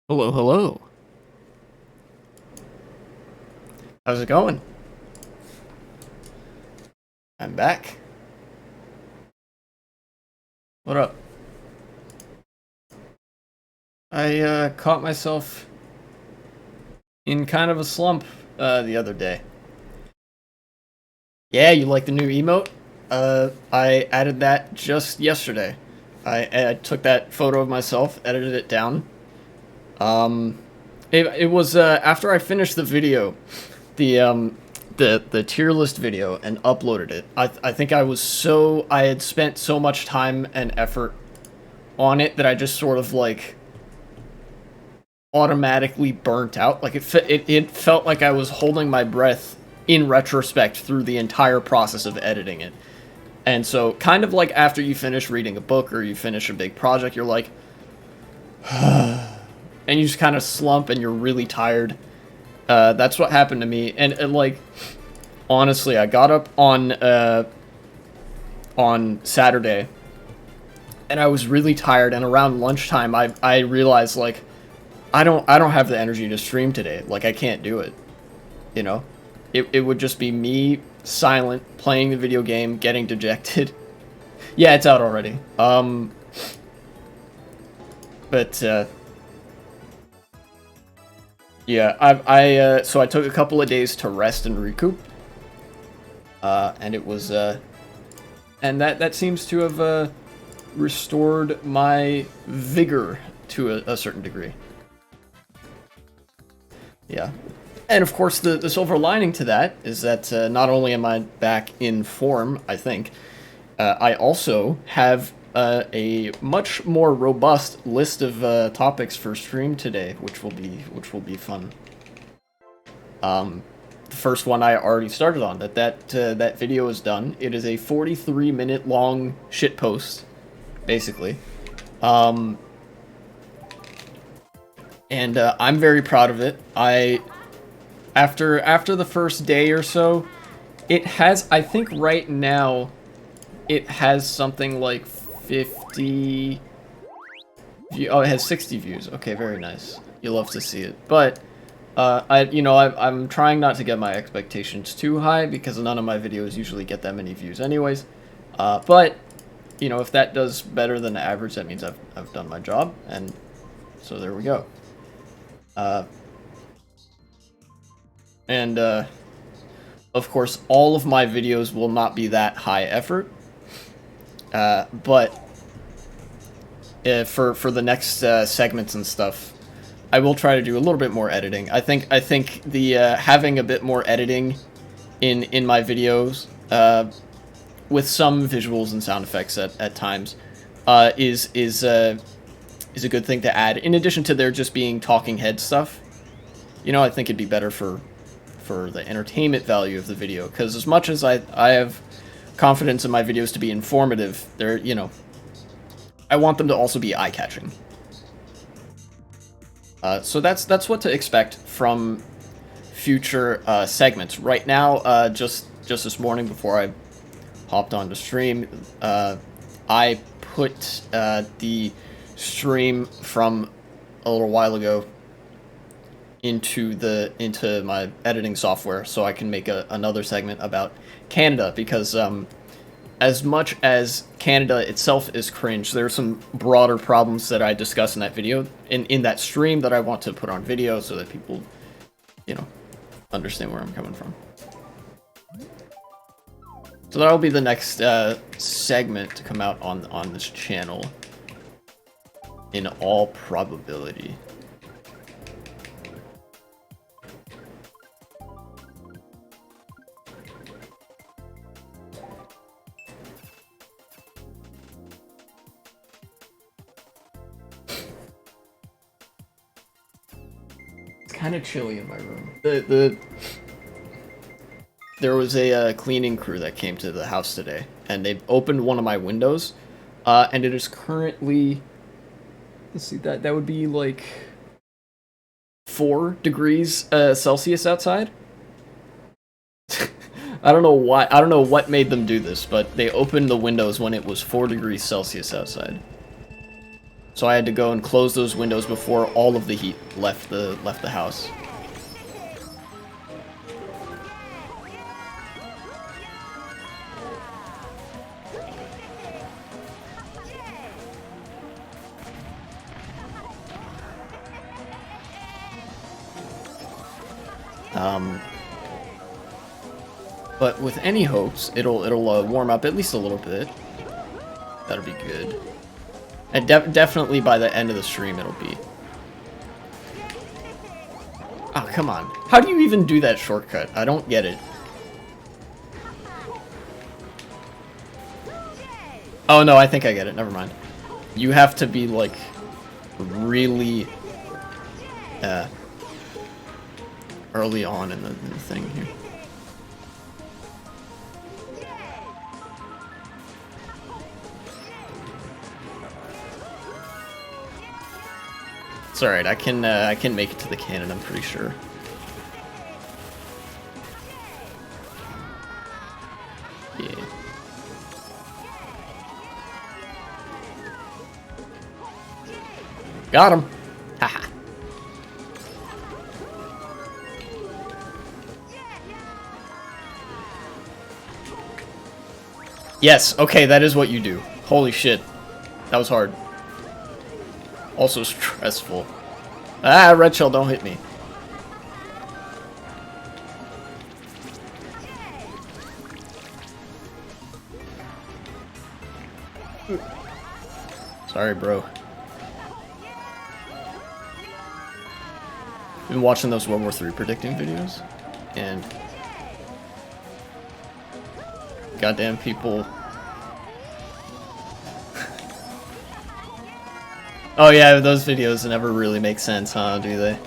Hello, hello. How's it going? I'm back. What up? I caught myself in kind of a slump the other day. Yeah, you like the new emote? I added that just yesterday. I took that photo of myself, edited it down. Um, it was after I finished the video, the the tier list video, and uploaded it. I think I had spent so much time and effort on it that I just sort of like automatically burnt out. Like it felt like I was holding my breath in retrospect through the entire process of editing it. And so, kind of like after you finish reading a book or you finish a big project, you're like, and you just kind of slump and you're really tired. That's what happened to me. And like, honestly, I got up on Saturday, and I was really tired. And around lunchtime, I realized like I don't have the energy to stream today. Like I can't do it. You know, it would just be me silent playing the video game, getting dejected. Yeah, it's out already. But yeah, so I took a couple of days to rest and recoup. And it was and that seems to have restored my vigor to a certain degree. Yeah. And of course, the silver lining to that is that not only am I back in form, I think, I also have a much more robust list of topics for stream today, which will be fun. The first one I already started on. That video is done. It is a 43-minute long shit post, basically. And I'm very proud of it. After the first day or so, it has, I think right now, it has something like 50 oh, it has 60 views. Okay, very nice. You love to see it. But I'm trying not to get my expectations too high because none of my videos usually get that many views anyways. But if that does better than the average, that means I've done my job, and so there we go. And of course, all of my videos will not be that high effort. But for the next segments and stuff, I will try to do a little bit more editing. I think the having a bit more editing in my videos, with some visuals and sound effects at times, is a good thing to add. In addition to there just being talking head stuff, I think it'd be better for the entertainment value of the video. Because as much as I have confidence in my videos to be informative, I want them to also be eye-catching. So that's what to expect from future segments. Right now, just this morning before I hopped on to stream, I put the stream from a little while ago into my editing software so I can make another segment about Canada, because as much as Canada itself is cringe, there are some broader problems that I discuss in that video, in that stream, that I want to put on video so that people, understand where I'm coming from. So that'll be the next segment to come out on this channel, in all probability. Kind of chilly in my room. There was a cleaning crew that came to the house today, and they opened one of my windows, and it is currently, let's see, that would be like 4 degrees Celsius outside. I don't know why. I don't know what made them do this, but they opened the windows when it was 4 degrees Celsius outside. So I had to go and close those windows before all of the heat left the house. But with any hopes, it'll warm up at least a little bit. That'll be good. And definitely by the end of the stream, it'll be. Oh, come on. How do you even do that shortcut? I don't get it. Oh, no, I think I get it. Never mind. You have to be, like, really early on in the thing here. It's alright, I can make it to the cannon, I'm pretty sure. Yeah. Got him! Haha. Yes, okay, that is what you do. Holy shit. That was hard. Also stressful. Ah, red shell, don't hit me. Sorry, bro. Been watching those World War III predicting videos, and goddamn people. Oh yeah, those videos never really make sense, huh, do they?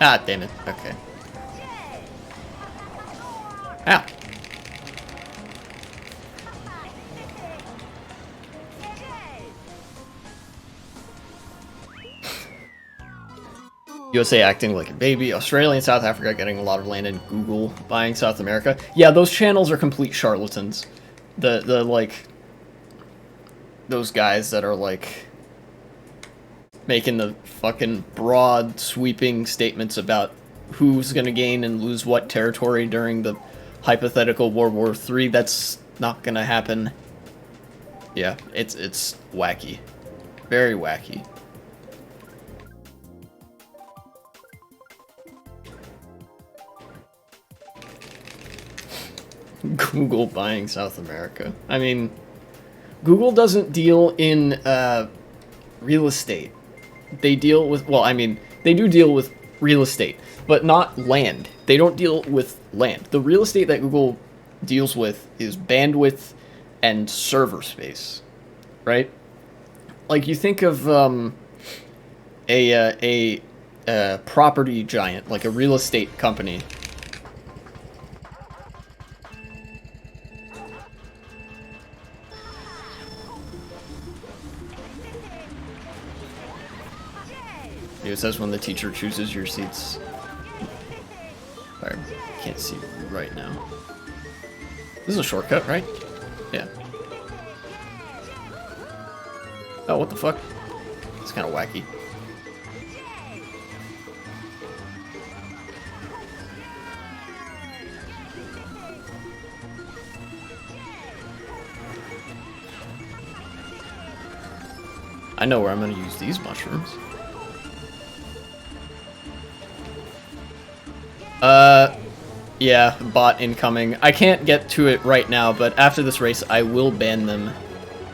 Ah, damn it. Okay. Ah. USA acting like a baby, Australia and South Africa getting a lot of land, and Google buying South America. Yeah, those channels are complete charlatans. The like, those guys that are like making the fucking broad sweeping statements about who's gonna gain and lose what territory during the hypothetical World War III. That's not gonna happen. Yeah, it's wacky. Very wacky. Google buying South America. I mean, Google doesn't deal in real estate. They deal with, well, I mean, they do deal with real estate, but not land. They don't deal with land. The real estate that Google deals with is bandwidth and server space, right? Like, you think of a property giant, like a real estate company. It says when the teacher chooses your seats. I can't see right now. This is a shortcut, right? Yeah. Oh, what the fuck? It's kind of wacky. I know where I'm going to use these mushrooms. Yeah, bot incoming. I can't get to it right now, but after this race, I will ban them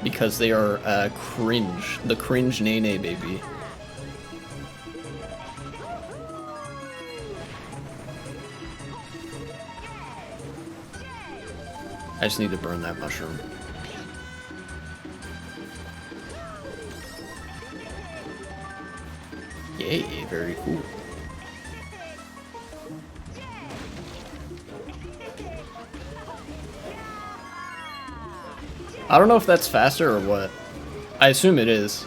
because they are cringe. The cringe nene, baby. I just need to burn that mushroom. Yay, very cool. I don't know if that's faster or what. I assume it is.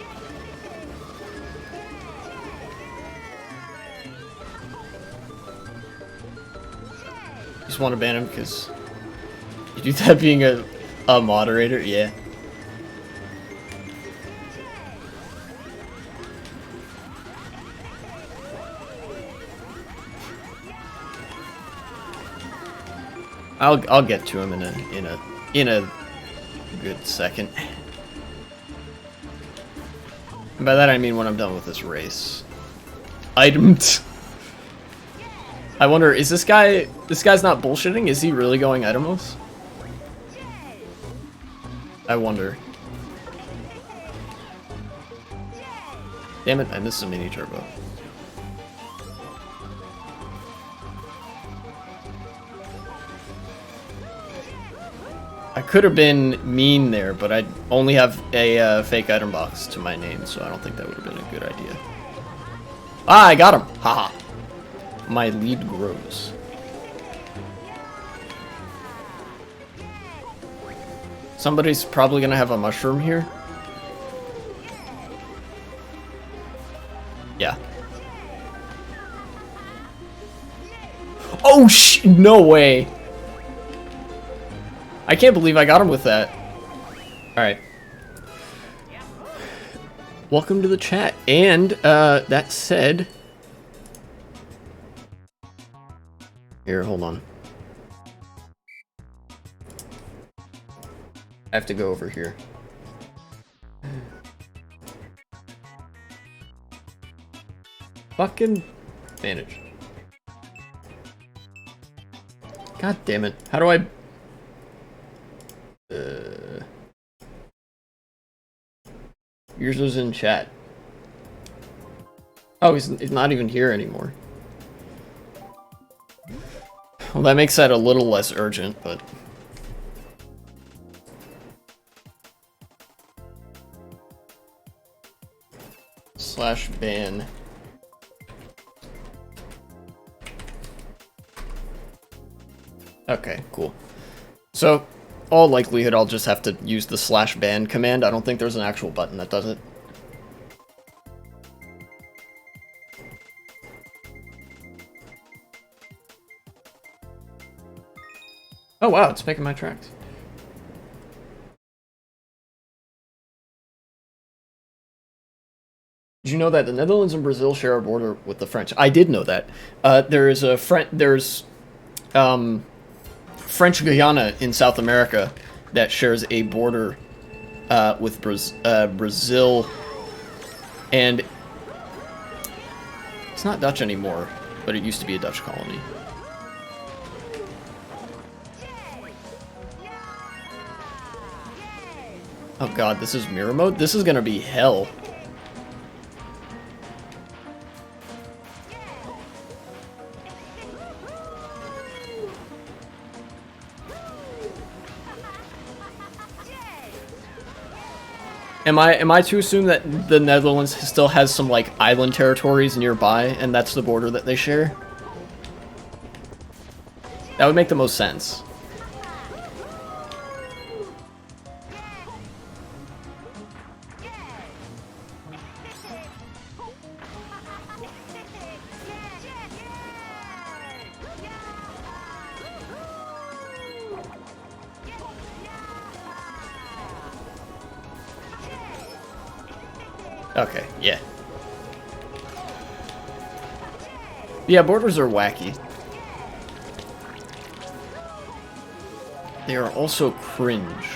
Just want to ban him because you do that being a moderator, yeah. I'll get to him in a good second. And by that I mean when I'm done with this race. Items. I wonder, is this guy's not bullshitting? Is he really going itemless? I wonder. Damn it, I missed a mini turbo. I could have been mean there, but I only have a fake item box to my name, so I don't think that would have been a good idea. Ah, I got him! Haha. My lead grows. Somebody's probably gonna have a mushroom here. Yeah. Oh no way! I can't believe I got him with that. Alright. Welcome to the chat. And, that said... Here, hold on. I have to go over here. Fucking manage. God damn it. How do I... Yours was in chat. Oh, he's not even here anymore. Well, that makes that a little less urgent, but... /ban. Okay, cool. So, all likelihood I'll just have to use the /ban command. I don't think there's an actual button that does it. Oh wow, it's making my tracks. Did you know that the Netherlands and Brazil share a border with the French? I did know that. There's French Guyana in South America that shares a border with Brazil, and it's not Dutch anymore, but it used to be a Dutch colony. Oh god, this is mirror mode? This is gonna be hell. Am I to assume that the Netherlands still has some like island territories nearby and that's the border that they share? That would make the most sense. Okay, yeah. Yeah, borders are wacky. They are also cringe.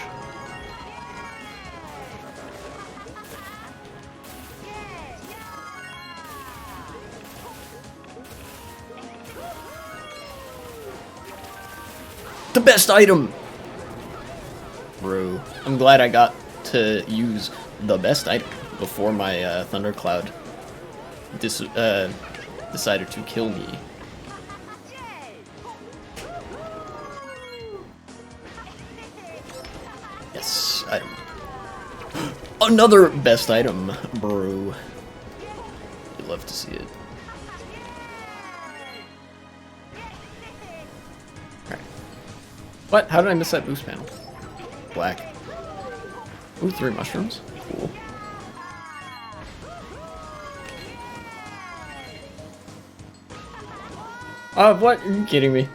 The best item! Bro, I'm glad I got to use the best item before my thundercloud decided to kill me. Yes, item. Another best item, bro. You'd love to see it. Alright. What? How did I miss that boost panel? Black. Ooh, 3 mushrooms. Cool. What? Are you kidding me?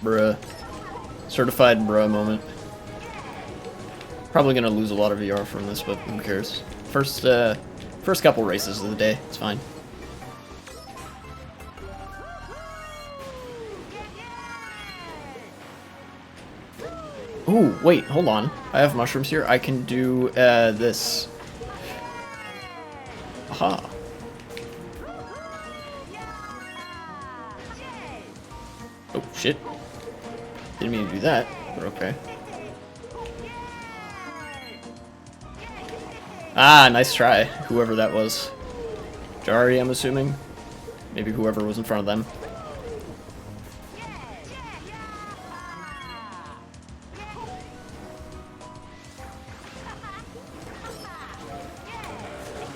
Bruh. Certified bruh moment. Probably gonna lose a lot of VR from this, but who cares? First couple races of the day, it's fine. Ooh, wait, hold on. I have mushrooms here. I can do this. Aha. Oh, shit. Didn't mean to do that, but okay. Ah, nice try, whoever that was. Jari, I'm assuming. Maybe whoever was in front of them.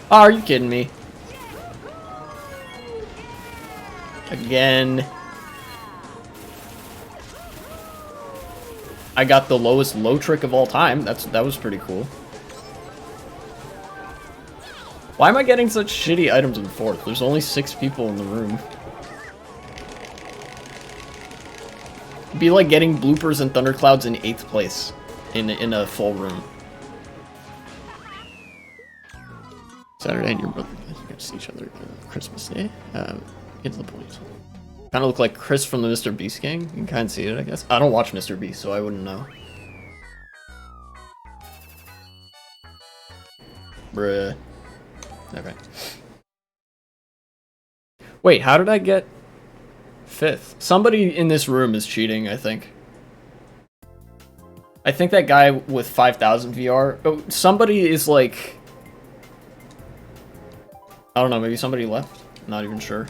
Oh, are you kidding me? Again. I got the lowest low trick of all time. That was pretty cool. Why am I getting such shitty items in 4th? There's only 6 people in the room. It'd be like getting bloopers and thunderclouds in 8th place in a full room. Saturday and your brother get to see each other on Christmas Day. Get to the point. Kind of look like Chris from the Mr. Beast gang. You can kind of see it, I guess. I don't watch Mr. Beast, so I wouldn't know. Bruh. Okay. Wait, how did I get 5th? Somebody in this room is cheating, I think. I think that guy with 5,000 VR... Oh, somebody is like... I don't know, maybe somebody left? Not even sure.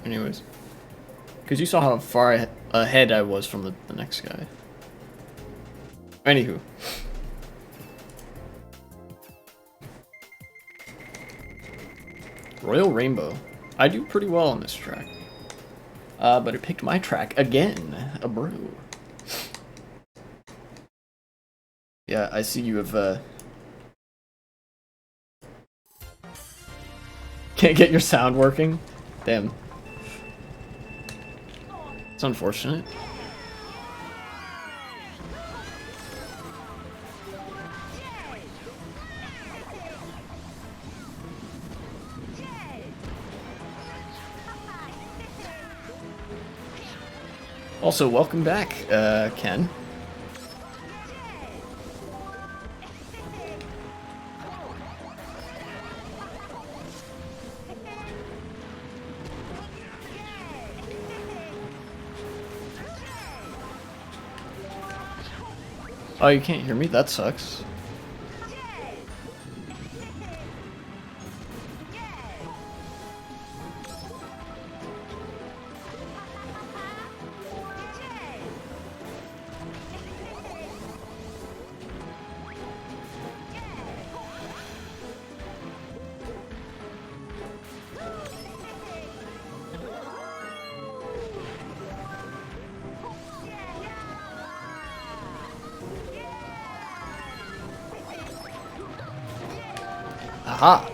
Anyways. Because you saw how far ahead I was from the next guy. Anywho. Royal Rainbow. I do pretty well on this track. But it picked my track again. A brew. Yeah, I see you have, Can't get your sound working? Damn. It's unfortunate. Also, welcome back, Ken. Oh, you can't hear me? That sucks. Aha.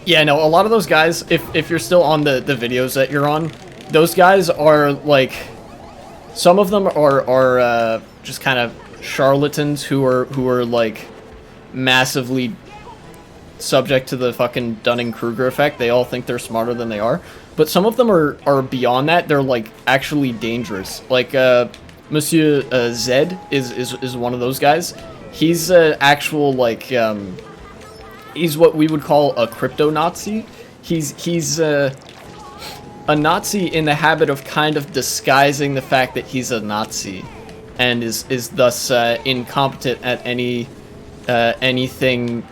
Yeah, no, a lot of those guys, if you're still on the videos that you're on, those guys are, like, some of them are just kind of charlatans who are, like, massively subject to the fucking Dunning-Kruger effect. They all think they're smarter than they are. But some of them are beyond that. They're, like, actually dangerous. Like, Monsieur Zed is one of those guys. He's actual, like, he's what we would call a crypto-Nazi. He's a Nazi in the habit of kind of disguising the fact that he's a Nazi, and is thus incompetent at anything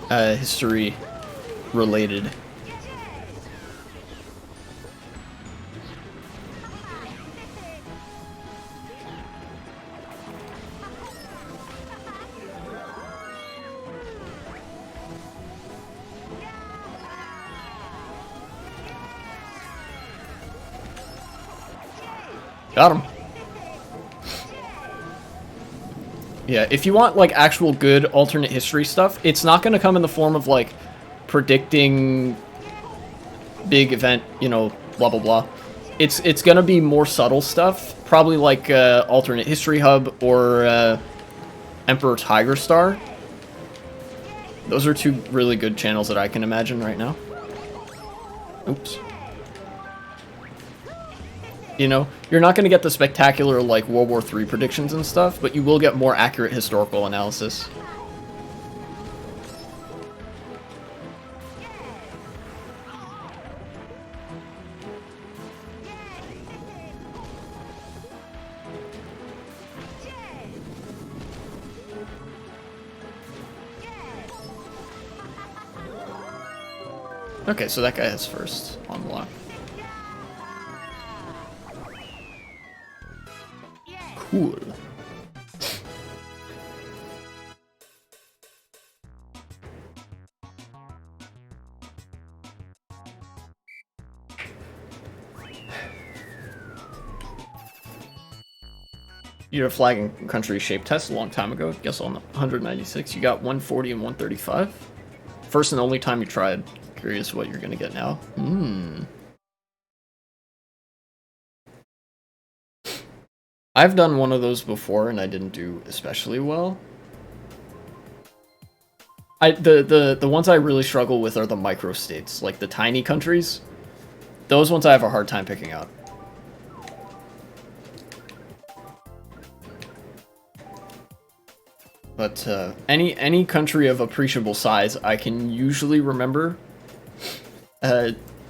history related. Got him. Yeah, if you want, like, actual good alternate history stuff, it's not going to come in the form of, like, predicting big event, you know, blah blah blah. It's gonna be more subtle stuff, probably like Alternate History Hub or Emperor Tiger Star. Those are two really good channels that I can imagine right now. Oops. You know, you're not going to get the spectacular, like, World War III predictions and stuff, but you will get more accurate historical analysis. Okay, so that guy has first on block. Cool. You did a flag and country shape test a long time ago. Guess on 196, you got 140 and 135. First and only time you tried. Curious what you're gonna get now. I've done one of those before and I didn't do especially well. The ones I really struggle with are the microstates, like the tiny countries. Those ones I have a hard time picking out. But any country of appreciable size I can usually remember.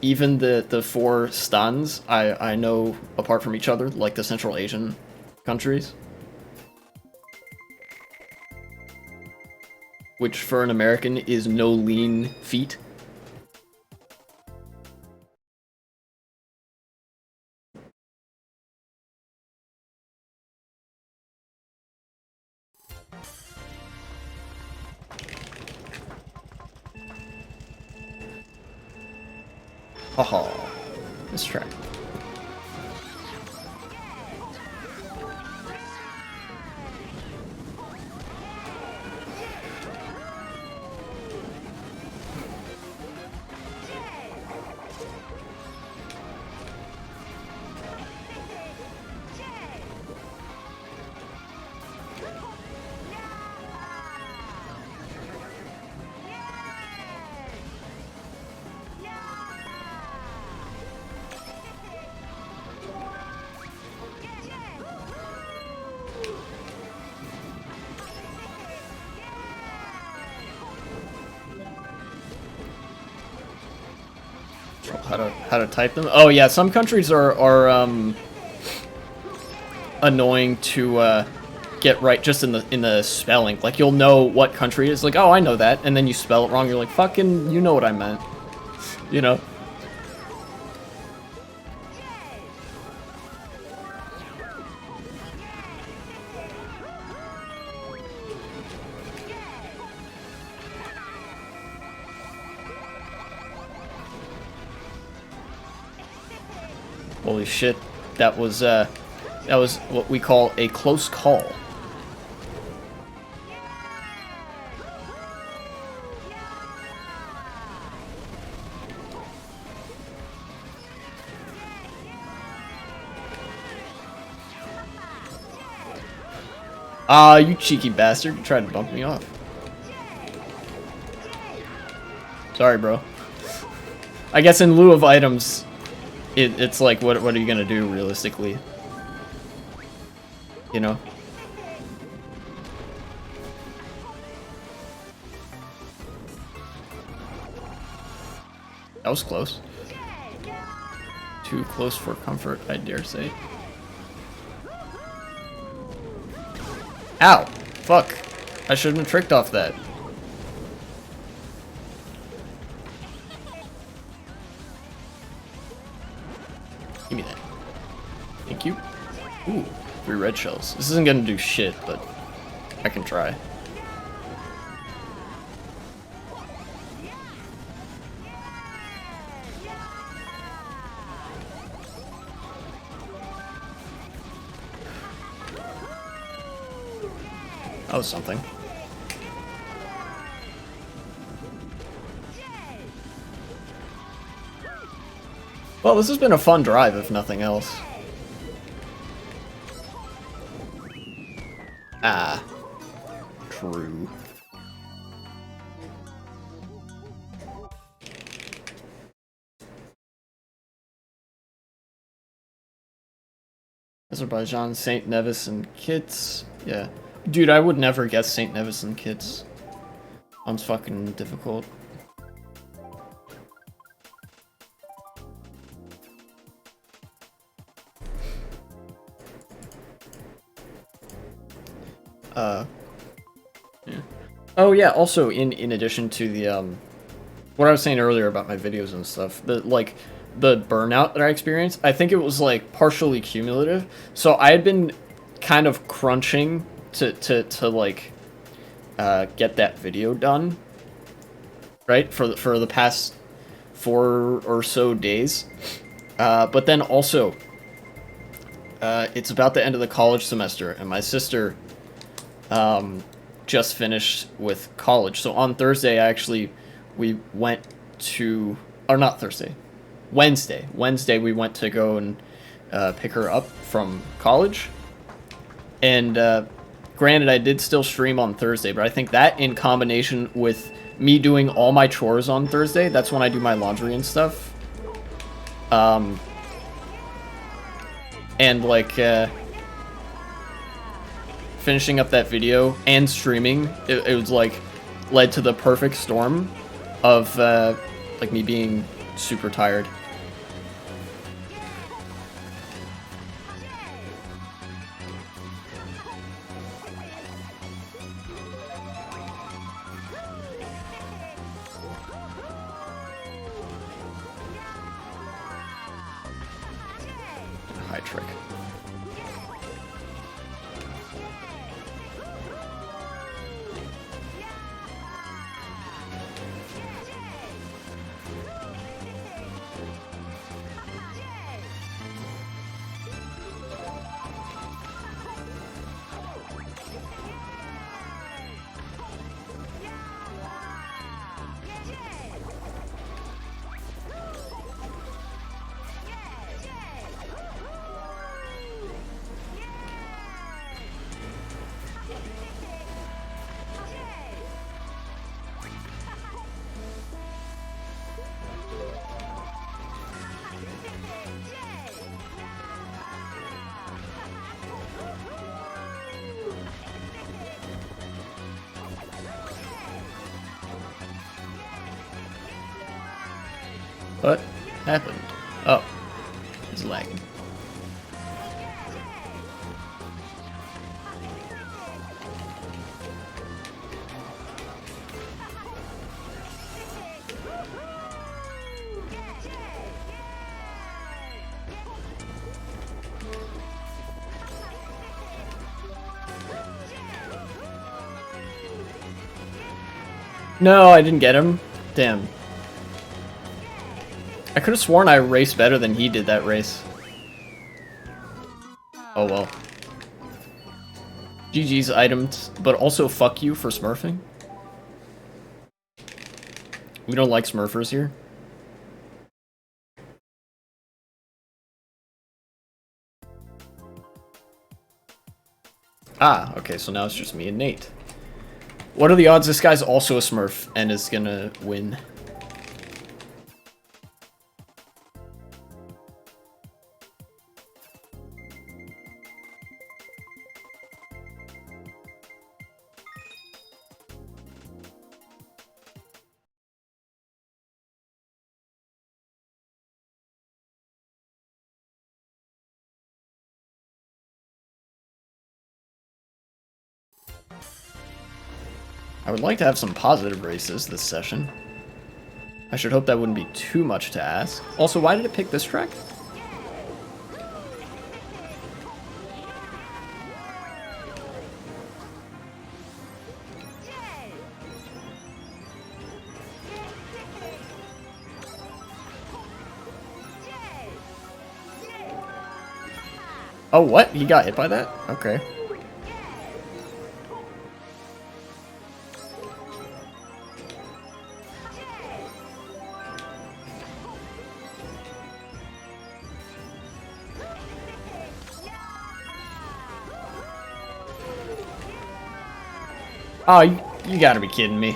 Even the four stans I know apart from each other, like the Central Asian countries. Which for an American is no lean feat. Haha. This track. How to type them? Oh yeah, some countries are annoying to get right just in the spelling. Like you'll know what country it is. Like, oh, I know that, and then you spell it wrong. You're like, fucking, you know what I meant. You know. Holy shit, that was what we call a close call. Ah, you cheeky bastard, you tried to bump me off. Sorry, bro. I guess in lieu of items, it's like, what are you gonna do, realistically? You know? That was close. Too close for comfort, I dare say. Ow! Fuck. I shouldn't have tricked off that. Give me that. Thank you. Ooh, 3 red shells. This isn't gonna do shit, but I can try. That was something. Well, this has been a fun drive, if nothing else. Ah. True. Azerbaijan, St. Nevis, and Kitts. Yeah. Dude, I would never guess St. Nevis and Kitts. Sounds fucking difficult. Yeah. Oh yeah, also in addition to the what I was saying earlier about my videos and stuff, the burnout that I experienced, I think it was like partially cumulative. So I had been kind of crunching to like get that video done, right? For the past 4 or so days. But then also it's about the end of the college semester, and my sister just finished with college. So on Thursday, we went to, or not Thursday, Wednesday. Wednesday we went to go and pick her up from college. And granted, I did still stream on Thursday, but I think that in combination with me doing all my chores on Thursday, that's when I do my laundry and stuff. And like finishing up that video and streaming, it was like led to the perfect storm of like me being super tired. High trick. What happened? Oh, it's lagging. No, I didn't get him. Damn. I could have sworn I raced better than he did that race. Oh well. GG's items, but also fuck you for smurfing. We don't like smurfers here. Ah, okay, so now it's just me and Nate. What are the odds this guy's also a smurf and is gonna win? I would like to have some positive races this session. I should hope that wouldn't be too much to ask. Also, why did it pick this track? Oh, what? He got hit by that? Okay. Oh, you gotta be kidding me.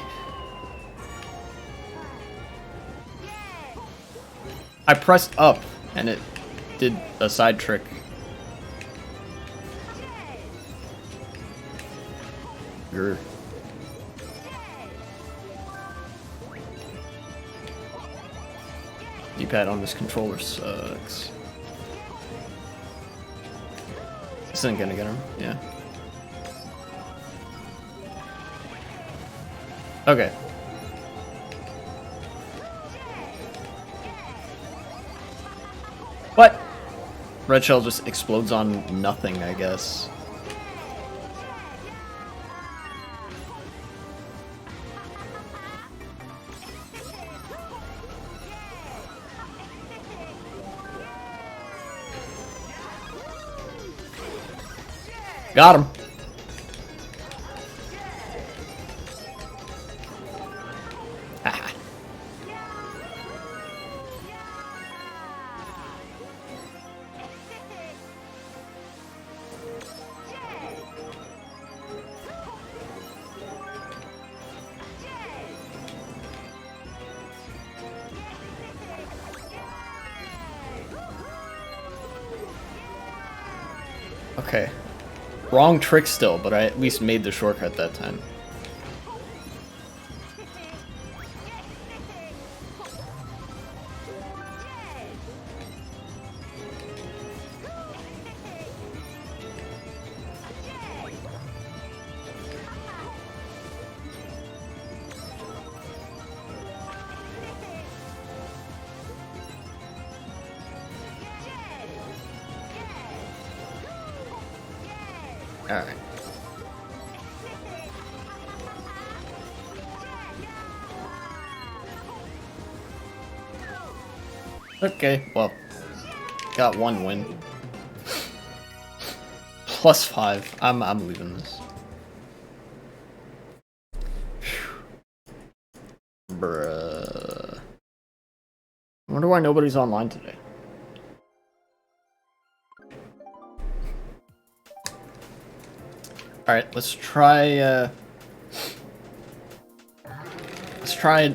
I pressed up, and it did a side trick. Grr. D-pad on this controller sucks. This isn't gonna get him, yeah. Okay. What? Red shell just explodes on nothing, I guess. Got him. Haha. Okay. Wrong trick still, but I at least made the shortcut that time. Alright. Okay, well, got one win. +5. I'm leaving this. Bruh. I wonder why nobody's online today. Alright, let's try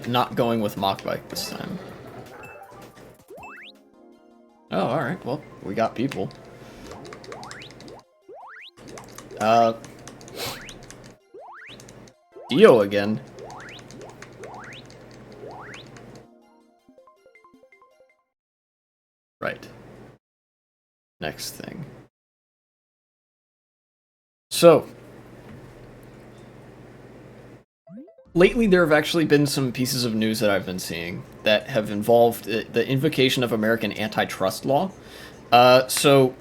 not going with Mach Bike this time. Oh, alright, well, we got people. Dio again. Right. Next thing. So, lately there have actually been some pieces of news that I've been seeing that have involved the invocation of American antitrust law. So,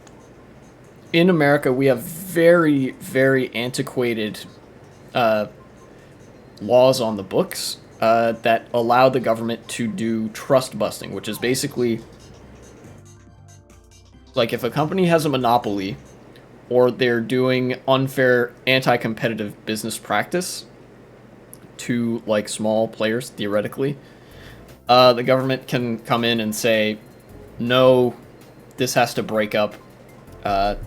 in America, we have very, very antiquated laws on the books that allow the government to do trust busting, which is basically like if a company has a monopoly or they're doing unfair anti-competitive business practice to like small players, theoretically, the government can come in and say, no, this has to break up,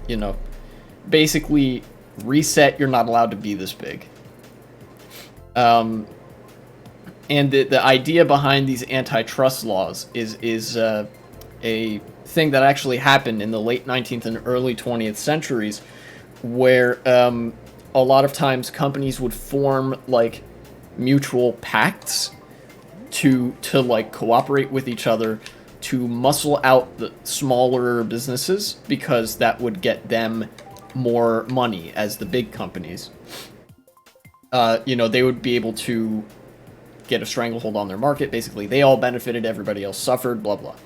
you know, basically reset, you're not allowed to be this big. And the idea behind these antitrust laws is a thing that actually happened in the late 19th and early 20th centuries, where a lot of times companies would form like mutual pacts to like cooperate with each other to muscle out the smaller businesses, because that would get them more money as the big companies. You know, they would be able to get a stranglehold on their market. Basically, they all benefited, everybody else suffered, blah, blah.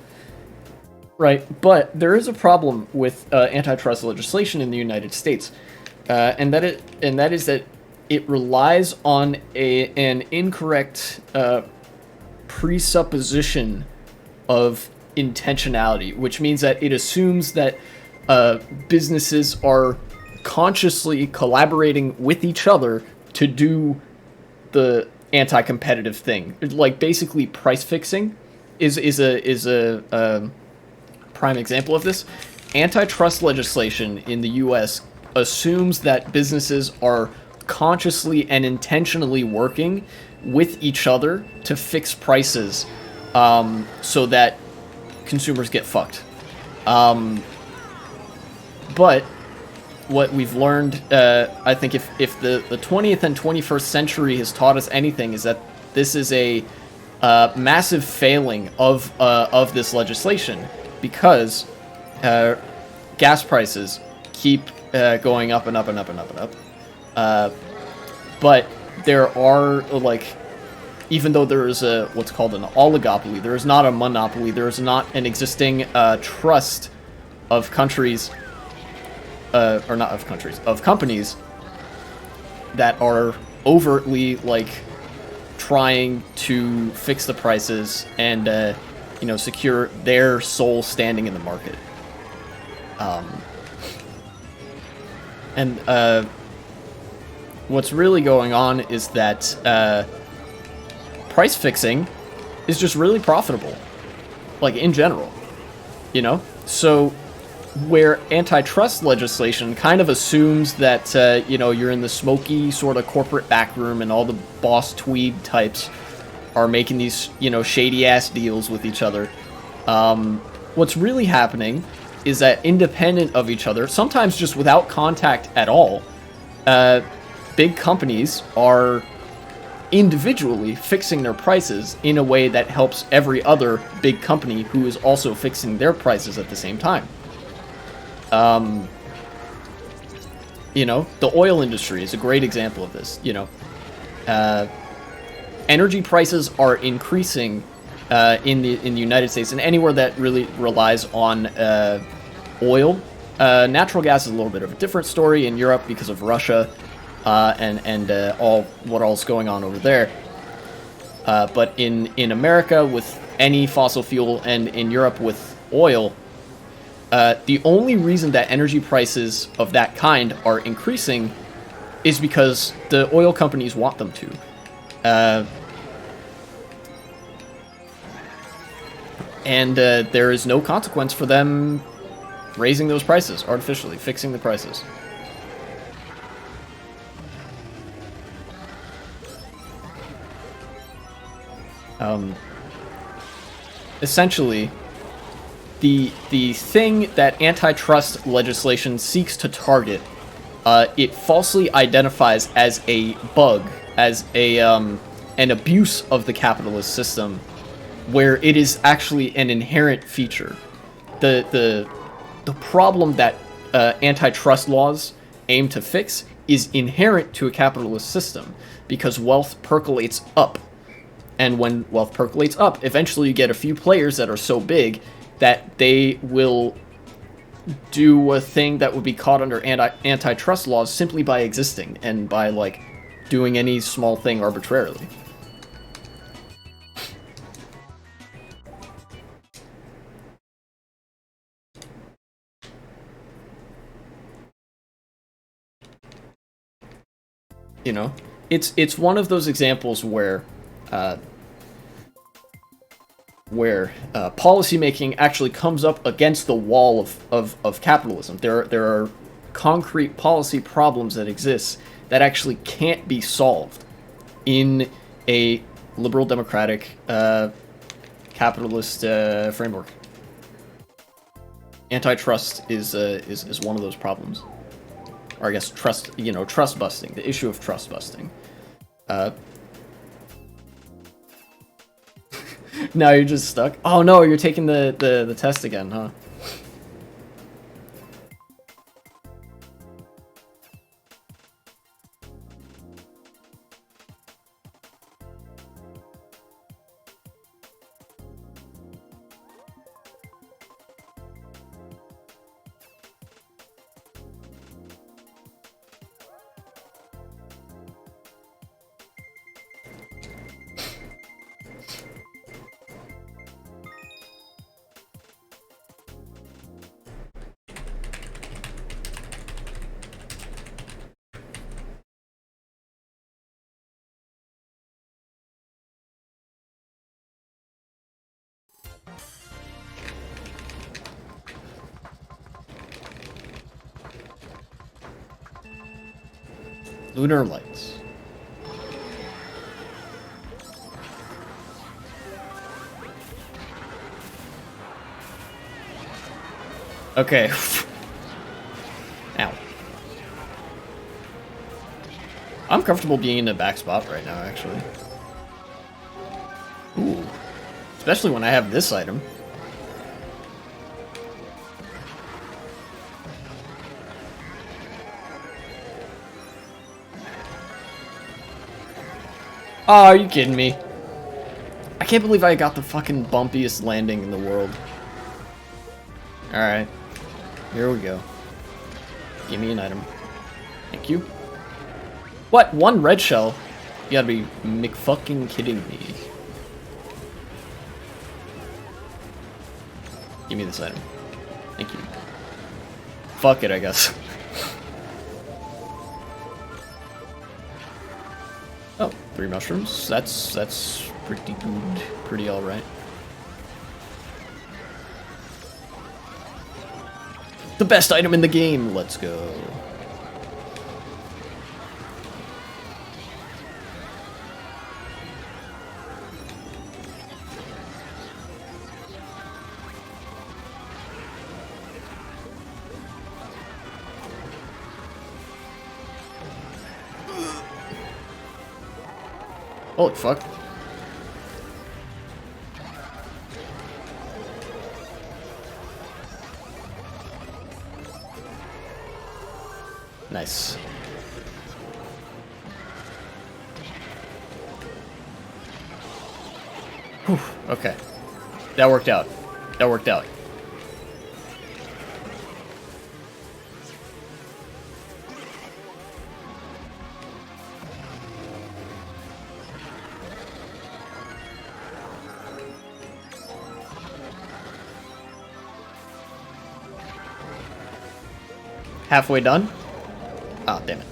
Right, but there is a problem with antitrust legislation in the United States, and that is that it relies on an incorrect presupposition of intentionality, which means that it assumes that businesses are consciously collaborating with each other to do the anti-competitive thing. Like basically price fixing is a prime example of this. Antitrust legislation in the US assumes that businesses are consciously and intentionally working with each other to fix prices, so that consumers get fucked. But what we've learned, I think, if the 20th and 21st century has taught us anything, is that this is a massive failing of this legislation, because gas prices keep going up and up and up and up and up. But there are, like, even though there is a what's called an oligopoly, there is not a monopoly. There is not an existing trust of countries, or not of countries, of companies that are overtly, like, trying to fix the prices and secure their sole standing in the market. And what's really going on is that price fixing is just really profitable, like, in general, So where antitrust legislation kind of assumes that, you're in the smoky sort of corporate back room and all the boss tweed types are making these, shady-ass deals with each other. What's really happening is that, independent of each other, sometimes just without contact at all, big companies are individually fixing their prices in a way that helps every other big company who is also fixing their prices at the same time. The oil industry is a great example of this. Energy prices are increasing in the United States and anywhere that really relies on oil. Natural gas is a little bit of a different story in Europe because of Russia and what all's going on over there. But in America with any fossil fuel, and in Europe with oil, the only reason that energy prices of that kind are increasing is because the oil companies want them to. And there is no consequence for them raising those prices artificially, fixing the prices. Essentially, the thing that antitrust legislation seeks to target, it falsely identifies as a bug, as an abuse of the capitalist system, where it is actually an inherent feature. The problem that antitrust laws aim to fix is inherent to a capitalist system, because wealth percolates up. And when wealth percolates up, eventually you get a few players that are so big that they will do a thing that would be caught under antitrust laws simply by existing and by, like, doing any small thing arbitrarily. It's one of those examples where policymaking actually comes up against the wall of capitalism. There are concrete policy problems that exist that actually can't be solved in a liberal democratic capitalist framework. Antitrust is one of those problems. Or I guess trust busting, the issue of trust busting. Now you're just stuck. Oh no, you're taking the test again, huh? Lunar lights. Okay. Ow. I'm comfortable being in the back spot right now, actually. Ooh. Especially when I have this item. Oh, are you kidding me? I can't believe I got the fucking bumpiest landing in the world. Alright. Here we go. Give me an item. Thank you. What? One red shell? You gotta be McFucking kidding me. Give me this item. Thank you. Fuck it, I guess. Oh, 3 mushrooms. That's pretty good. Pretty alright. The best item in the game! Let's go. Holy fuck. Nice. Whew, okay. That worked out. That worked out. Halfway done? Oh, damn it.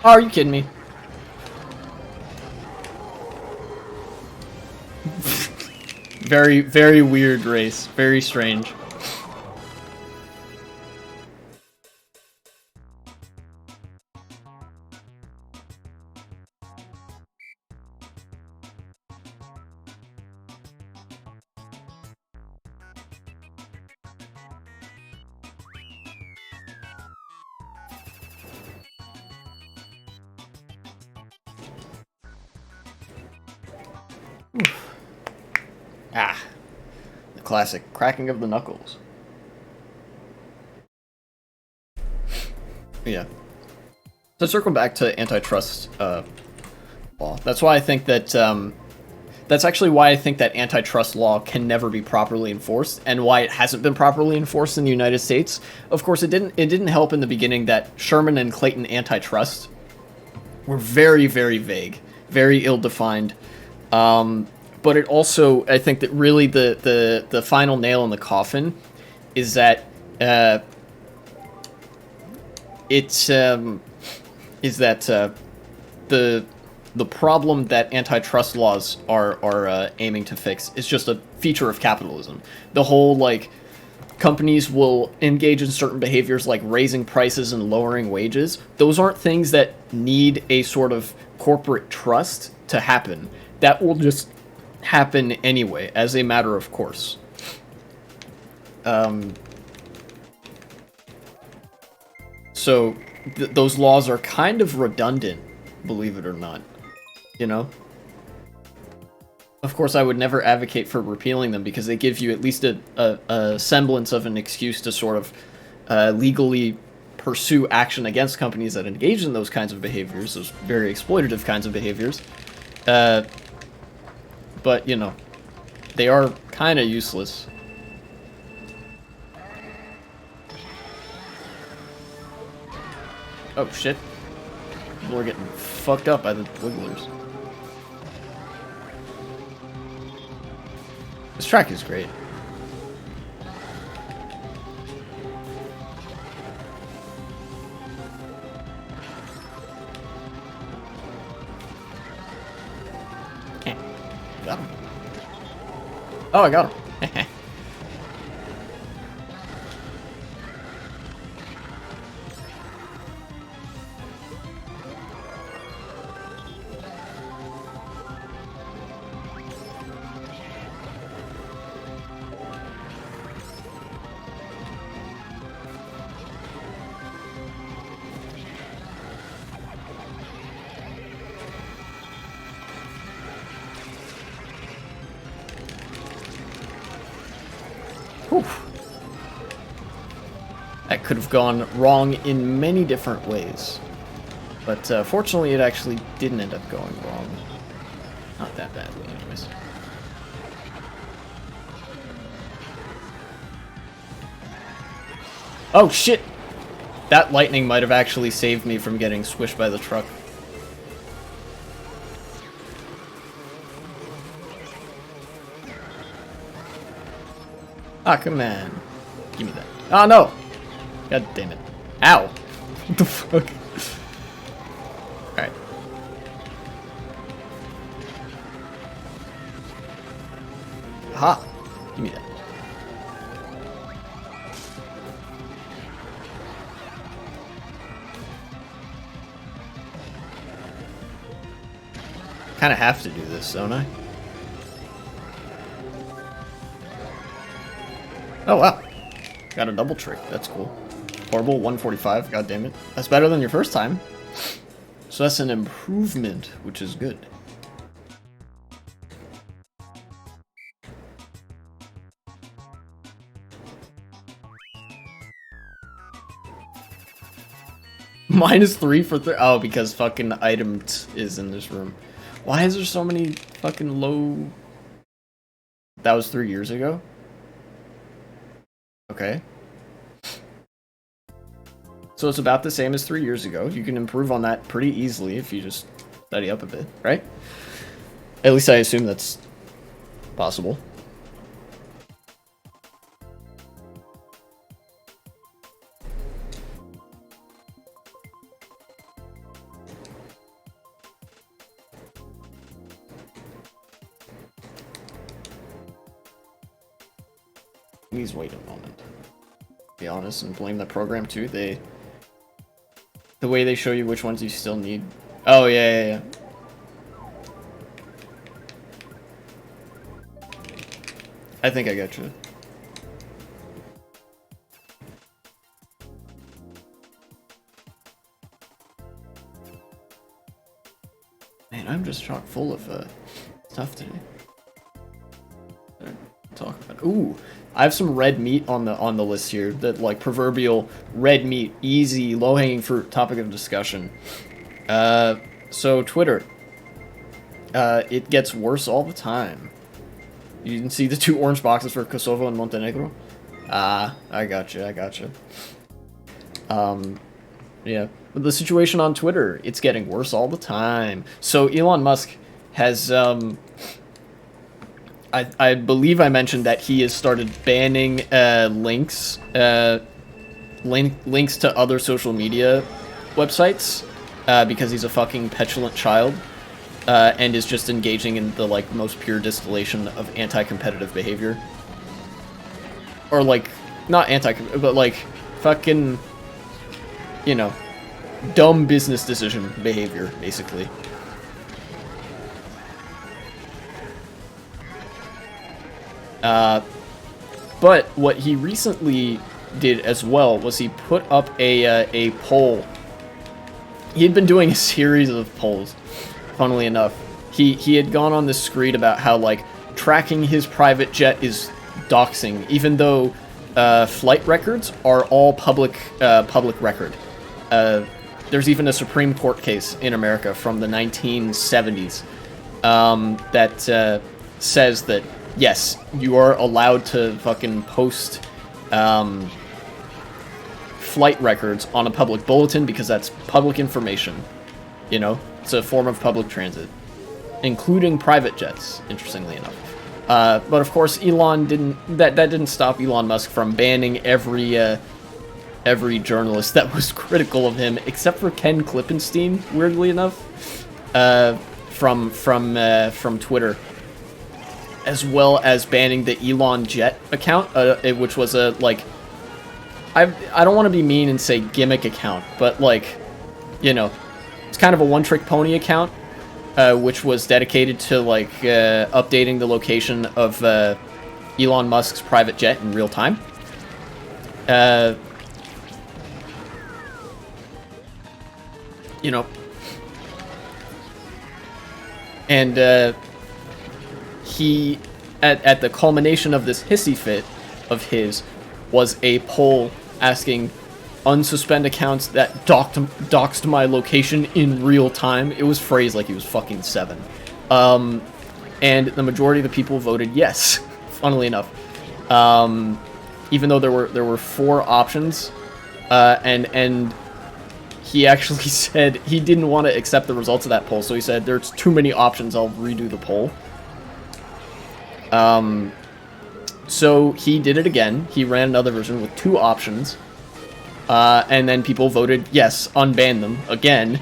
Oh, are you kidding me? Very, very weird race. Very strange. Oof. Ah. The classic cracking of the knuckles. Yeah. So circle back to antitrust law. That's why I think that that's actually why I think that antitrust law can never be properly enforced, and why it hasn't been properly enforced in the United States. Of course, it didn't help in the beginning that Sherman and Clayton antitrust were very, very vague, very ill-defined. But it also, I think that really the final nail in the coffin is that the problem that antitrust laws are aiming to fix is just a feature of capitalism. The whole, like, companies will engage in certain behaviors like raising prices and lowering wages. Those aren't things that need a sort of corporate trust to happen. That will just happen anyway, as a matter of course. So those laws are kind of redundant, believe it or not. You know? Of course, I would never advocate for repealing them because they give you at least a semblance of an excuse to sort of legally pursue action against companies that engage in those kinds of behaviors, those very exploitative kinds of behaviors. But, you know, they are kind of useless. Oh, shit. People are getting fucked up by the wigglers. This track is great. Got him. Oh, I got him. could have gone wrong in many different ways. But fortunately, it actually didn't end up going wrong. Not that badly, anyways. Oh, shit! That lightning might have actually saved me from getting squished by the truck. Ah, come on. Give me that. Oh, no! God damn it. Ow! What the fuck? Alright. Aha! Give me that. Kinda have to do this, don't I? Oh, wow. Got a double trick. That's cool. Horrible, 145. God damn it. That's better than your first time. So that's an improvement, which is good. -3 for 3. Oh, because fucking item is in this room. Why is there so many fucking low... That was 3 years ago? Okay. So it's about the same as 3 years ago. You can improve on that pretty easily if you just study up a bit, right? At least I assume that's possible. Please wait a moment. Be honest and blame the program too. The way they show you which ones you still need. Oh yeah. I think I got you. Man, I'm just chock full of stuff today. Talk about. Ooh, I have some red meat on the list here. That like proverbial red meat, easy, low-hanging fruit topic of discussion. So Twitter. It gets worse all the time. You can see the 2 orange boxes for Kosovo and Montenegro. I gotcha. Yeah, but the situation on Twitter, it's getting worse all the time. So Elon Musk has I believe I mentioned that he has started banning links to other social media websites because he's a fucking petulant child and is just engaging in the like most pure distillation of anti-competitive behavior, or like not but like fucking, you know, dumb business decision behavior, basically. But what he recently did as well was he put up a poll. He had been doing a series of polls, funnily enough. He had gone on this screed about how, like, tracking his private jet is doxing, even though flight records are all public record. There's even a Supreme Court case in America from the 1970s that says that, yes, you are allowed to fucking post flight records on a public bulletin because that's public information. You know, it's a form of public transit, including private jets, interestingly enough. But of course, Elon that didn't stop Elon Musk from banning every journalist that was critical of him, except for Ken Klippenstein, weirdly enough, from Twitter, as well as banning the Elon Jet account, which was a, like, I don't want to be mean and say gimmick account, but, like, you know, it's kind of a one-trick pony account, which was dedicated to, like, updating the location of Elon Musk's private jet in real time. You know, and he, at the culmination of this hissy fit of his, was a poll asking unsuspend accounts that doxed my location in real time. It was phrased like he was fucking 7. And the majority of the people voted yes, funnily enough. Even though there were 4 options, and he actually said he didn't want to accept the results of that poll, so he said, there's too many options, I'll redo the poll. So he did it again. He ran another version with 2 options. And then people voted yes, unban them again.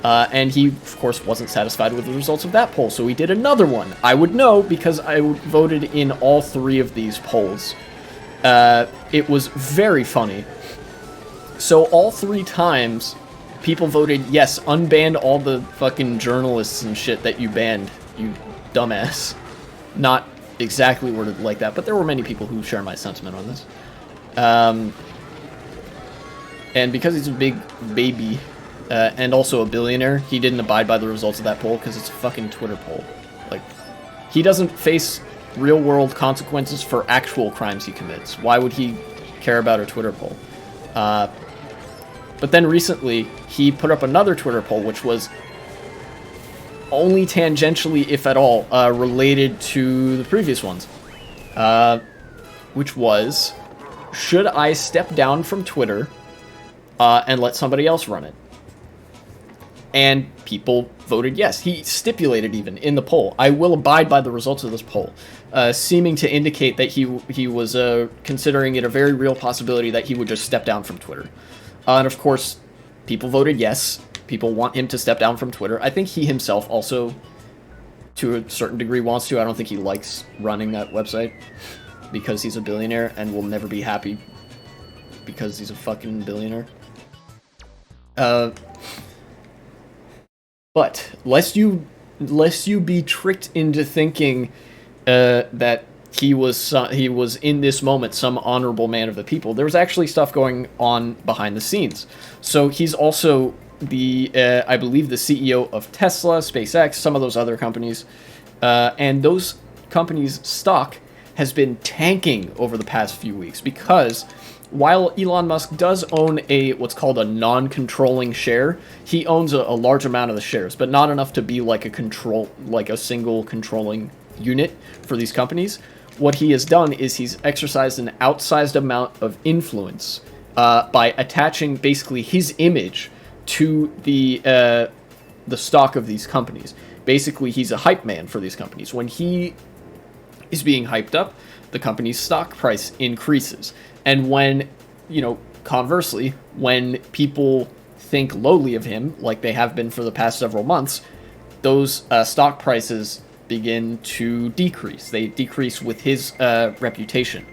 And he, of course, wasn't satisfied with the results of that poll, so he did another one. I would know because I voted in all 3 of these polls. It was very funny. So all 3 times, people voted yes, unbanned all the fucking journalists and shit that you banned, you dumbass. Not exactly worded like that, but there were many people who share my sentiment on this. And because he's a big baby, and also a billionaire, he didn't abide by the results of that poll because it's a fucking Twitter poll. Like, he doesn't face real-world consequences for actual crimes he commits. Why would he care about a Twitter poll? But then recently, he put up another Twitter poll, which was only tangentially, if at all, related to the previous ones. Which was, should I step down from Twitter and let somebody else run it? And people voted yes. He stipulated even in the poll, I will abide by the results of this poll, seeming to indicate that he was considering it a very real possibility that he would just step down from Twitter. And of course, people voted yes. People want him to step down from Twitter. I think he himself also, to a certain degree, wants to. I don't think he likes running that website because he's a billionaire and will never be happy because he's a fucking billionaire. But lest you be tricked into thinking that he was in this moment some honorable man of the people, there's actually stuff going on behind the scenes. So he's also the I believe the CEO of Tesla, SpaceX, some of those other companies, and those companies' stock has been tanking over the past few weeks because while Elon Musk does own what's called a non-controlling share, he owns a large amount of the shares, but not enough to be like a single controlling unit for these companies. What he has done is he's exercised an outsized amount of influence by attaching basically his image to the stock of these companies. Basically, he's a hype man for these companies. When he is being hyped up, the company's stock price increases. And when, conversely, when people think lowly of him, like they have been for the past several months, those stock prices begin to decrease. They decrease with his reputation.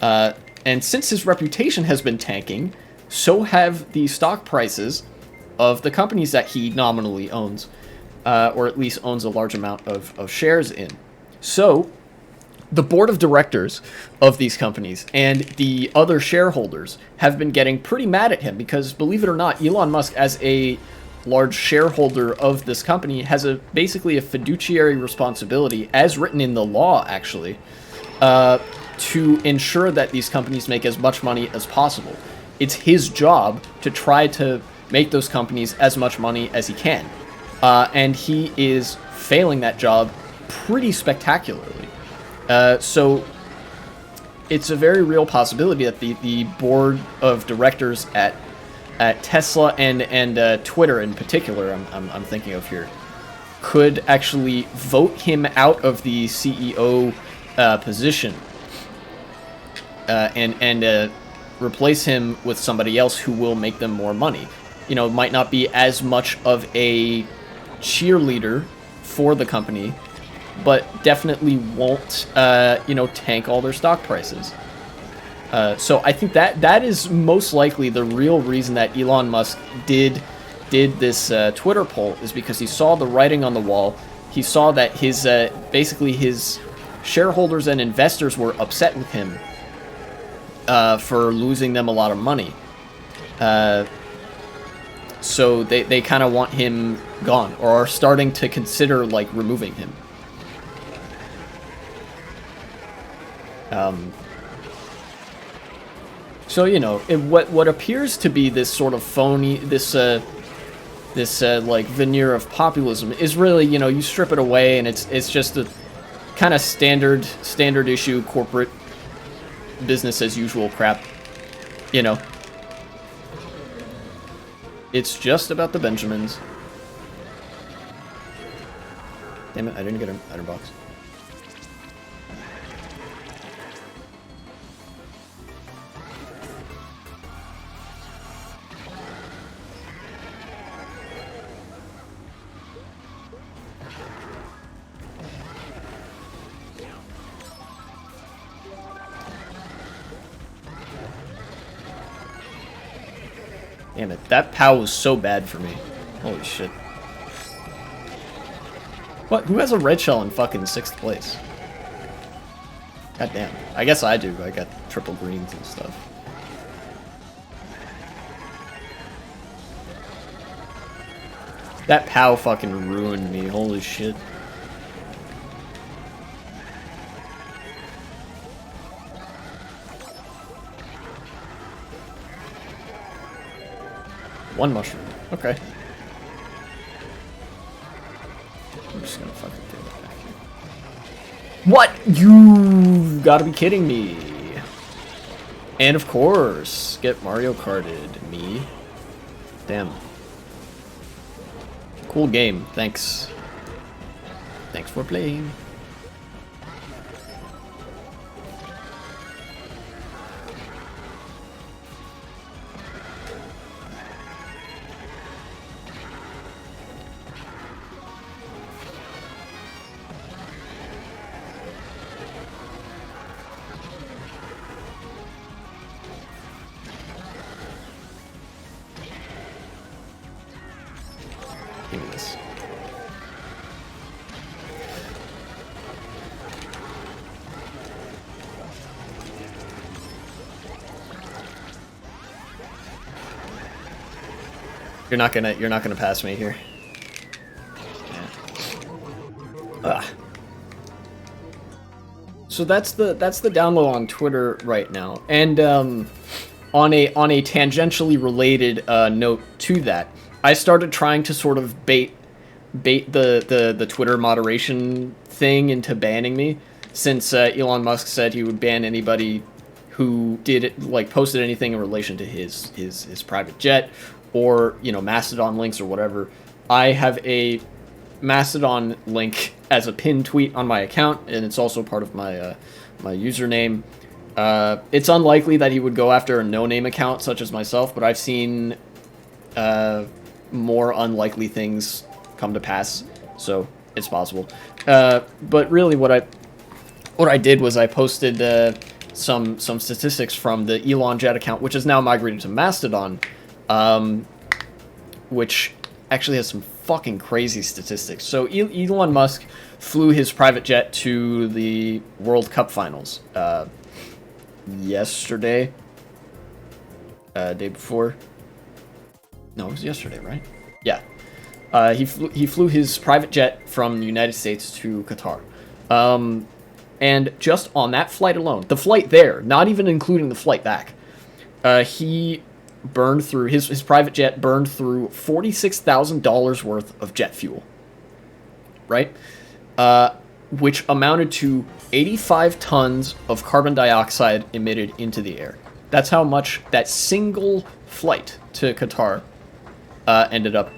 And since his reputation has been tanking, so have the stock prices of the companies that he nominally owns, or at least owns a large amount of shares in. So the board of directors of these companies and the other shareholders have been getting pretty mad at him because, believe it or not, Elon Musk, as a large shareholder of this company, has basically a fiduciary responsibility, as written in the law, actually, to ensure that these companies make as much money as possible. It's his job to try to make those companies as much money as he can. And he is failing that job pretty spectacularly. So it's a very real possibility that the board of directors at Tesla and Twitter in particular, I'm thinking of here, could actually vote him out of the CEO position and replace him with somebody else who will make them more money. Might not be as much of a cheerleader for the company, but definitely won't, tank all their stock prices. So I think that is most likely the real reason that Elon Musk did this Twitter poll, is because he saw the writing on the wall. He saw that his basically his shareholders and investors were upset with him for losing them a lot of money. So they kind of want him gone, or are starting to consider removing him. So, you know, what appears to be this sort of phony, this like veneer of populism is really, you know, you strip it away and it's just a kind of standard issue corporate business as usual crap, you know. It's just about the Benjamins. Damn it, I didn't get her box. Damn it, that POW was so bad for me. Holy shit. What? Who has a red shell in fucking 6th place? God damn. I guess I do. I got triple greens and stuff. That POW fucking ruined me. Holy shit. One mushroom. Okay. I'm just gonna fucking throw that back here. What? You gotta be kidding me. And of course, get Mario Karted. Me. Damn. Cool game. Thanks. Thanks for playing. Give me this. You're not gonna pass me here. Yeah. Ugh. So that's the down low on Twitter right now, and on a tangentially related note to that, I started trying to sort of bait the Twitter moderation thing into banning me, since Elon Musk said he would ban anybody who posted anything in relation to his private jet, or, you know, Mastodon links or whatever. I have a Mastodon link as a pinned tweet on my account, and it's also part of my my username. It's unlikely that he would go after a no-name account such as myself, but I've seen more unlikely things come to pass, so it's possible. But really, what I did was I posted some statistics from the Elon Jet account, which is now migrated to Mastodon, which actually has some fucking crazy statistics. So Elon Musk flew his private jet to the World Cup finals yesterday, day before. No, it was yesterday, right? Yeah. He flew his private jet from the United States to Qatar. And just on that flight alone, the flight there, not even including the flight back, he burned through, his private jet burned through $46,000 worth of jet fuel. Right? Which amounted to 85 tons of carbon dioxide emitted into the air. That's how much that single flight to Qatar ended up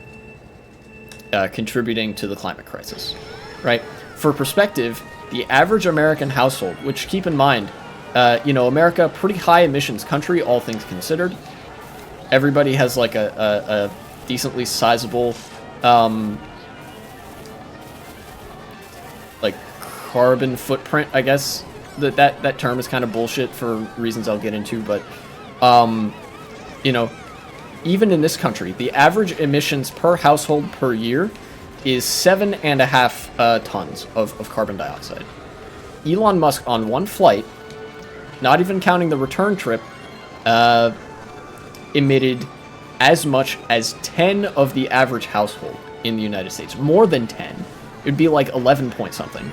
contributing to the climate crisis, right? For perspective, the average American household, which, keep in mind, you know, America, pretty high emissions country, all things considered. Everybody has like a decently sizable like carbon footprint, I guess. That term is kind of bullshit for reasons I'll get into, but you know, even in this country, the average emissions per household per year is 7.5 tons of carbon dioxide. Elon Musk, on one flight, not even counting the return trip, emitted as much as 10 of the average household in the United States. More than 10. It'd be like 11 point something.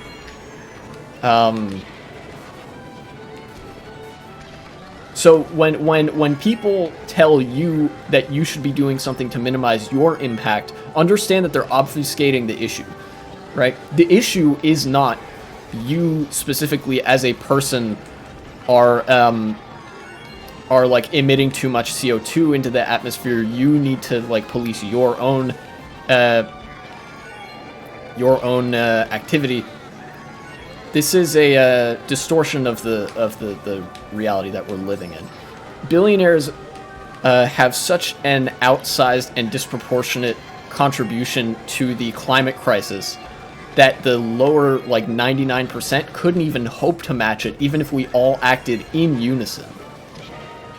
So when people tell you that you should be doing something to minimize your impact, understand that they're obfuscating the issue, right? The issue is not you specifically as a person are like emitting too much CO2 into the atmosphere. You need to like police your own activity. This is a distortion of the reality that we're living in. Billionaires have such an outsized and disproportionate contribution to the climate crisis that the lower, like 99%, couldn't even hope to match it, even if we all acted in unison.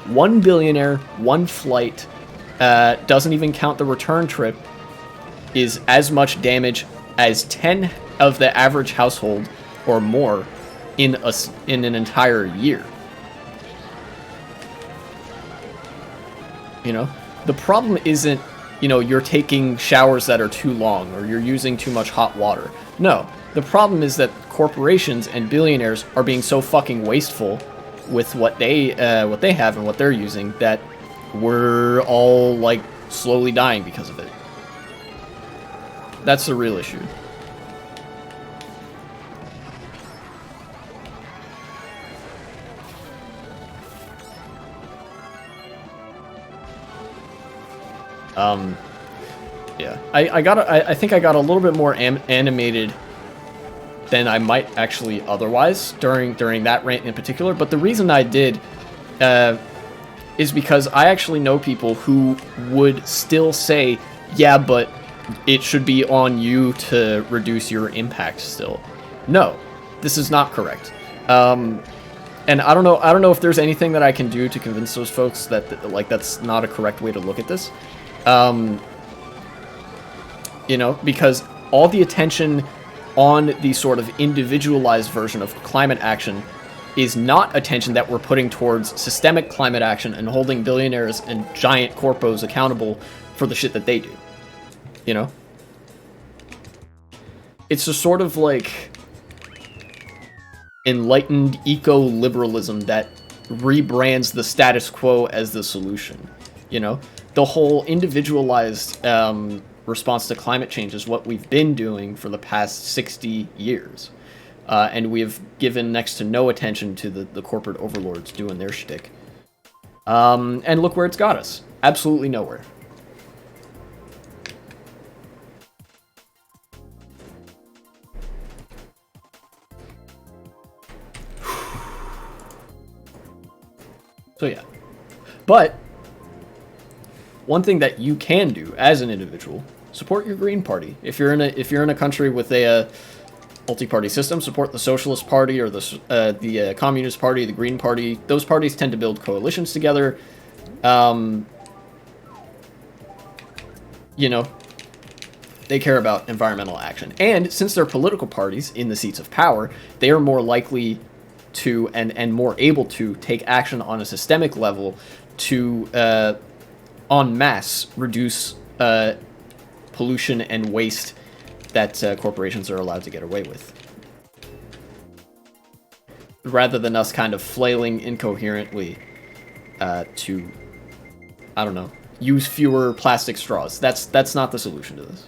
One billionaire, one flight, doesn't even count the return trip, is as much damage as 10 of the average household or more in an entire year. You know, the problem isn't, you know, you're taking showers that are too long or you're using too much hot water. No, the problem is that corporations and billionaires are being so fucking wasteful with what they have and what they're using that we're all like slowly dying because of it. That's the real issue. Yeah, I think I got a little bit more animated than I might actually otherwise during that rant in particular. But the reason I did is because I actually know people who would still say, yeah, but it should be on you to reduce your impact still. No, this is not correct. And I don't know if there's anything that I can do to convince those folks that like that's not a correct way to look at this. You know, because all the attention on the sort of individualized version of climate action is not attention that we're putting towards systemic climate action and holding billionaires and giant corpos accountable for the shit that they do. You know? It's a sort of like enlightened eco-liberalism that rebrands the status quo as the solution. You know? The whole individualized response to climate change is what we've been doing for the past 60 years. And we've given next to no attention to the corporate overlords doing their shtick. And look where it's got us. Absolutely nowhere. So yeah. But one thing that you can do as an individual, support your Green Party. If you're in a country with a multi-party system, support the Socialist Party or the Communist Party, the Green Party. Those parties tend to build coalitions together. You know, they care about environmental action. And since they're political parties in the seats of power, they are more likely to and more able to take action on a systemic level to en masse reduce pollution and waste that corporations are allowed to get away with. Rather than us kind of flailing incoherently to, I don't know, use fewer plastic straws. That's not the solution to this.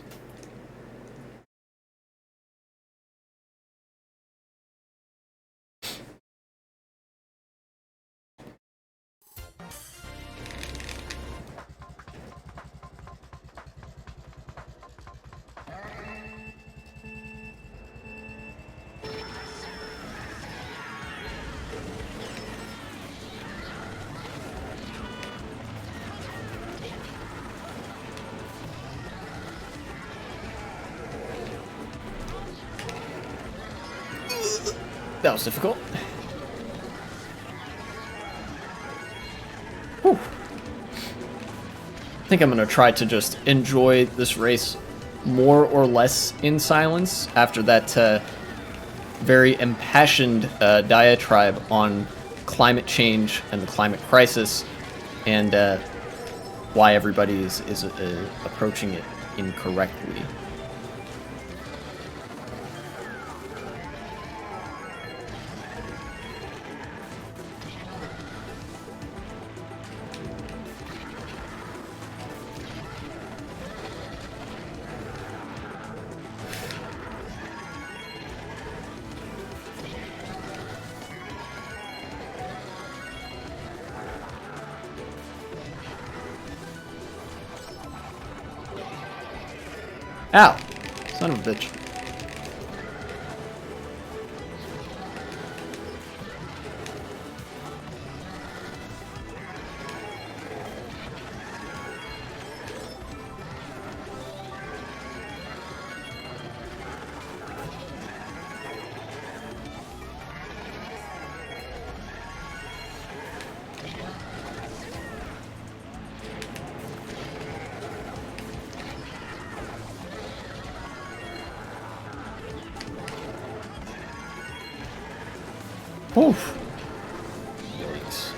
That was difficult. Whew. I think I'm going to try to just enjoy this race more or less in silence after that very impassioned diatribe on climate change and the climate crisis and why everybody is approaching it incorrectly. Ow! Son of a bitch. Oof. Yikes.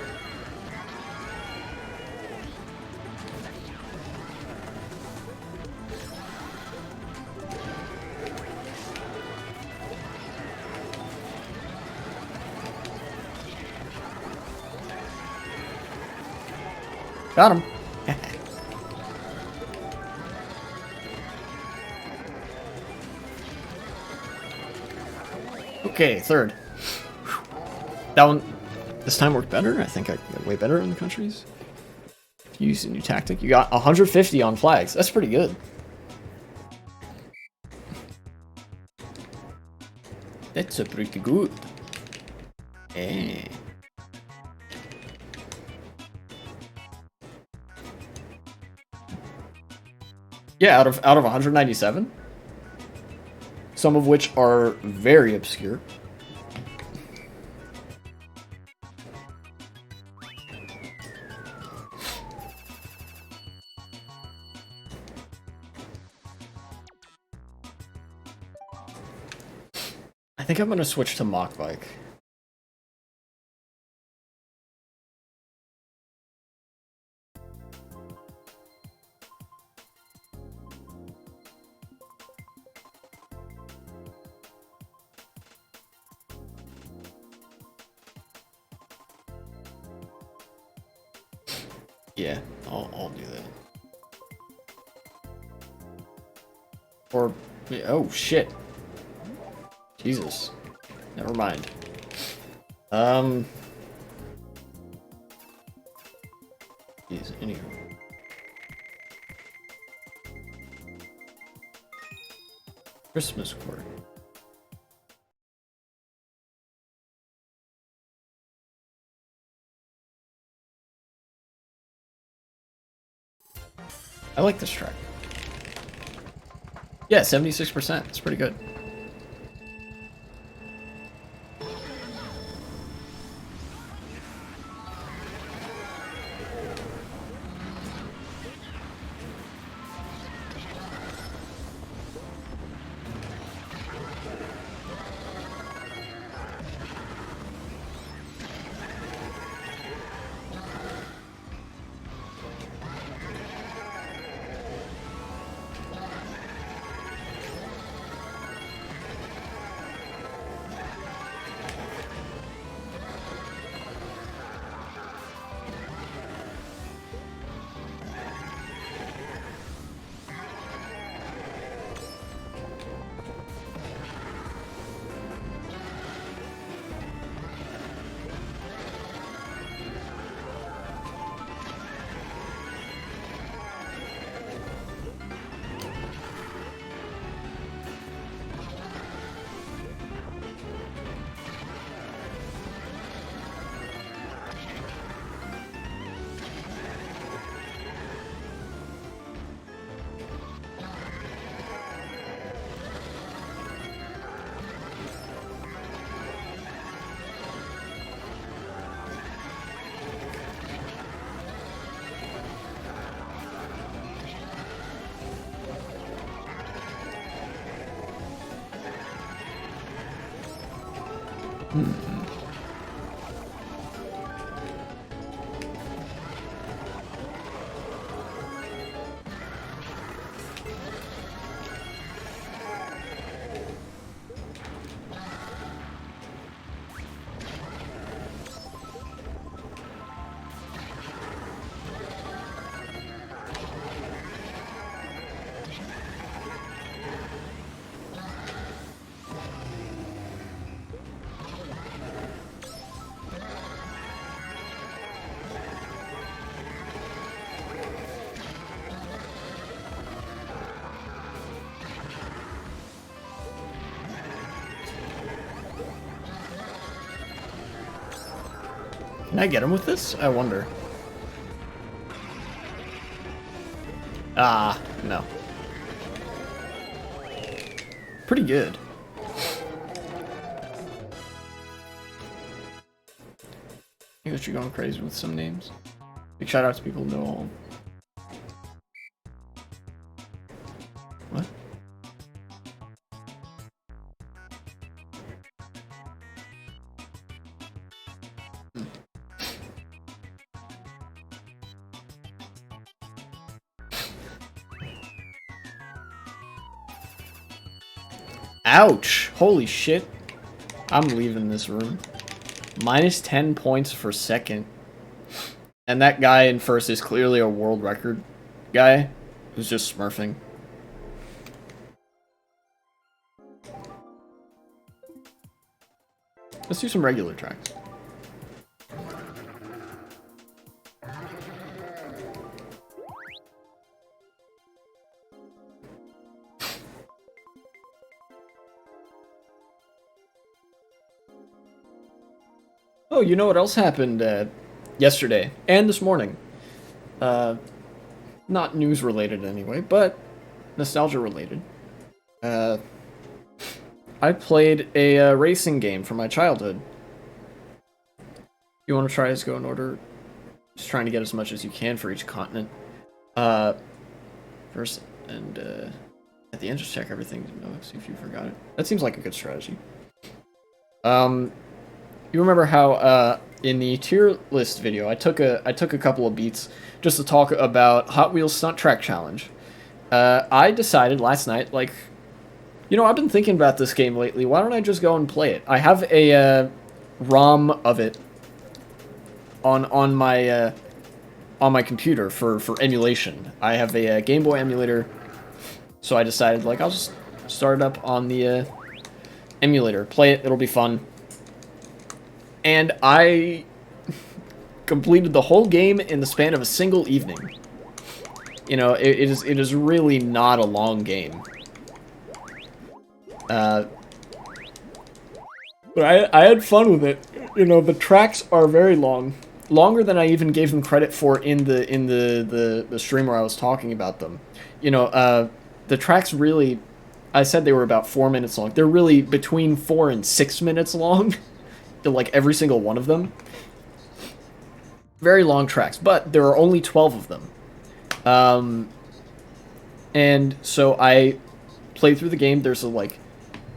Got him. Okay, third. That one, this time worked better. I think I got way better in the countries. Use a new tactic. You got 150 on flags. That's pretty good. That's a pretty good. Eh. Yeah, out of 197. Some of which are very obscure. I think I'm gonna switch to Mach Bike. Yeah, I'll do that. Or, oh shit. Jesus. Never mind. Jeez, anywho. Christmas court. I like this track. Yeah, 76%. It's pretty good. Can I get him with this? I wonder. Ah, no. Pretty good. I guess you're going crazy with some names. Big shout out to people who know all. What? Ouch! Holy shit. I'm leaving this room. Minus 10 points for second. And that guy in first is clearly a world record guy who's just smurfing. Let's do some regular tracks. Oh, you know what else happened yesterday and this morning? Not news related anyway, but nostalgia related. I played a racing game from my childhood. You want to try as go in order? Just trying to get as much as you can for each continent. First, and at the end, just check everything. See if you forgot it. That seems like a good strategy. You remember how in the tier list video, I took a couple of beats just to talk about Hot Wheels Stunt Track Challenge. I decided last night, like, you know, I've been thinking about this game lately. Why don't I just go and play it? I have a ROM of it on my computer for emulation. I have a Game Boy emulator, so I decided, like, I'll just start it up on the emulator, play it. It'll be fun. And I completed the whole game in the span of a single evening. You know, it is really not a long game. But I had fun with it. You know, the tracks are very long. Longer than I even gave them credit for in the stream where I was talking about them. You know, the tracks really, I said they were about 4 minutes long. They're really between 4 and 6 minutes long. Like every single one of them. Very long tracks, but there are only 12 of them. And so I played through the game. There's a, like,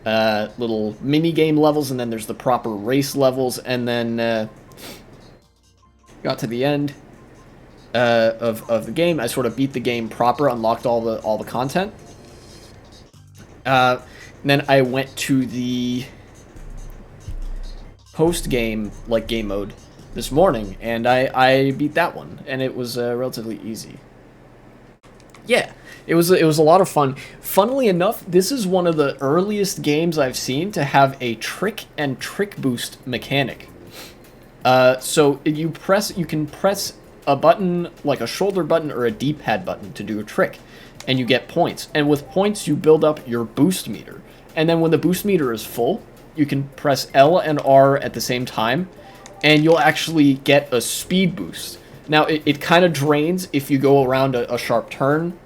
little mini game levels, and then there's the proper race levels, and then got to the end of the game. I sort of beat the game proper, unlocked all the content. And then I went to the post-game, like, game mode this morning, and I beat that one, and it was relatively easy. Yeah, it was a lot of fun. Funnily enough, this is one of the earliest games I've seen to have a trick and trick boost mechanic. So you can press a button, like a shoulder button or a D-pad button, to do a trick, and you get points. And with points, you build up your boost meter. And then when the boost meter is full, you can press L and R at the same time, and you'll actually get a speed boost. Now, it kind of drains if you go around a sharp turn,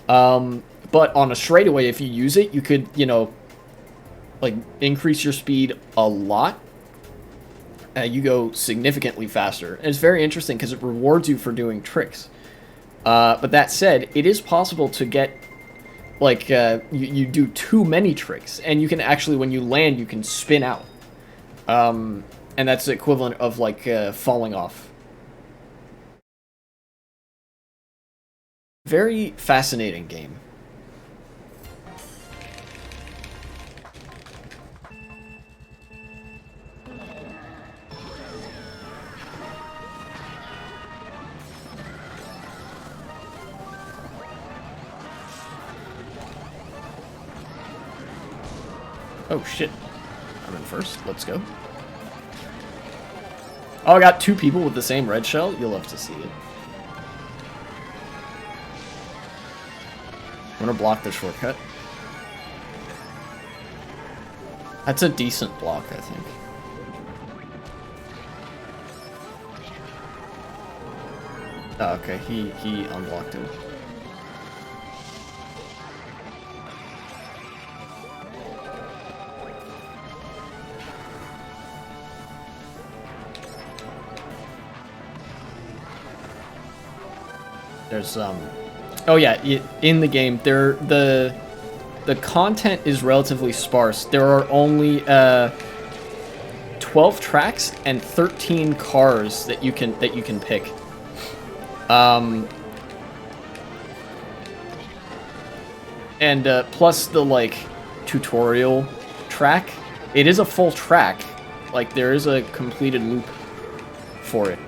but on a straightaway, if you use it, you could, you know, like, increase your speed a lot. You go significantly faster. And it's very interesting because it rewards you for doing tricks. But that said, it is possible to get, like, you do too many tricks, and you can actually, when you land, you can spin out. And that's the equivalent of, like, falling off. Very fascinating game. Oh shit. I'm in first. Let's go. Oh, I got 2 people with the same red shell. You'll love to see it. I'm gonna block the shortcut. That's a decent block, I think. Oh, okay, he unblocked him. There's oh yeah, in the game the content is relatively sparse. There are only 12 tracks and 13 cars that you can pick. And plus the like tutorial track. It is a full track. Like there is a completed loop for it.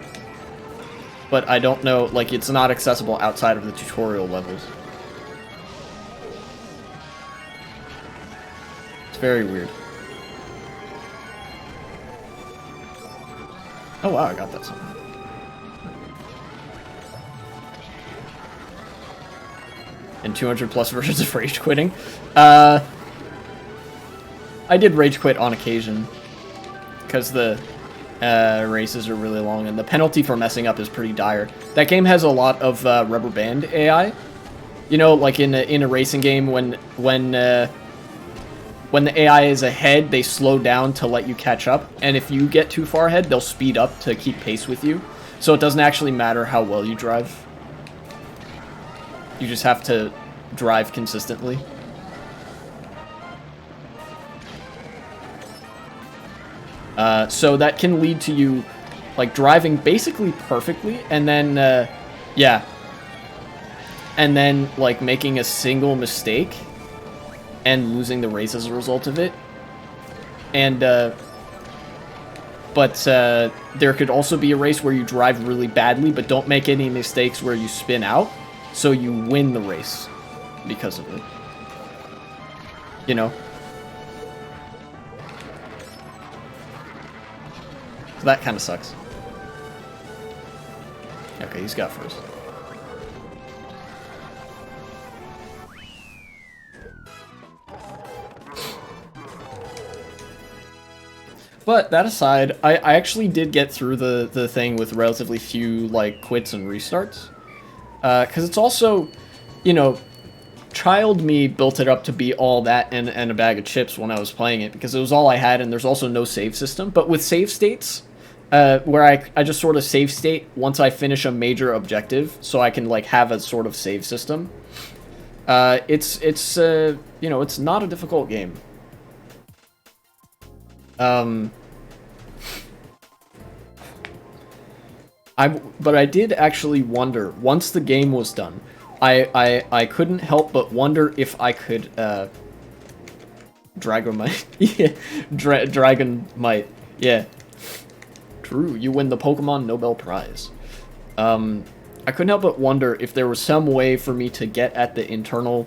But I don't know, like it's not accessible outside of the tutorial levels. It's very weird. Oh wow, I got that somehow. And 200 plus versions of rage quitting. I did rage quit on occasion because the races are really long and the penalty for messing up is pretty dire. That game has a lot of rubber band AI. You know, like in a racing game, when the AI is ahead, they slow down to let you catch up, and if you get too far ahead, they'll speed up to keep pace with you. So it doesn't actually matter how well you drive. You just have to drive consistently. So that can lead to you, like, driving basically perfectly, and then, yeah. And then, like, making a single mistake and losing the race as a result of it. And, but there could also be a race where you drive really badly, but don't make any mistakes where you spin out, so you win the race because of it. You know? So that kind of sucks. Okay, he's got first. But that aside, I actually did get through the thing with relatively few, like, quits and restarts. Because it's also, you know, child me built it up to be all that and a bag of chips when I was playing it, because it was all I had, and there's also no save system. But with save states, where I just sort of save state once I finish a major objective, so I can, like, have a sort of save system, it's you know, it's not a difficult game. But I did actually wonder, once the game was done, I couldn't help but wonder if I could, Dragonite. Yeah, Dragonite. Yeah. True, you win the Pokemon Nobel Prize. I couldn't help but wonder if there was some way for me to get at the internal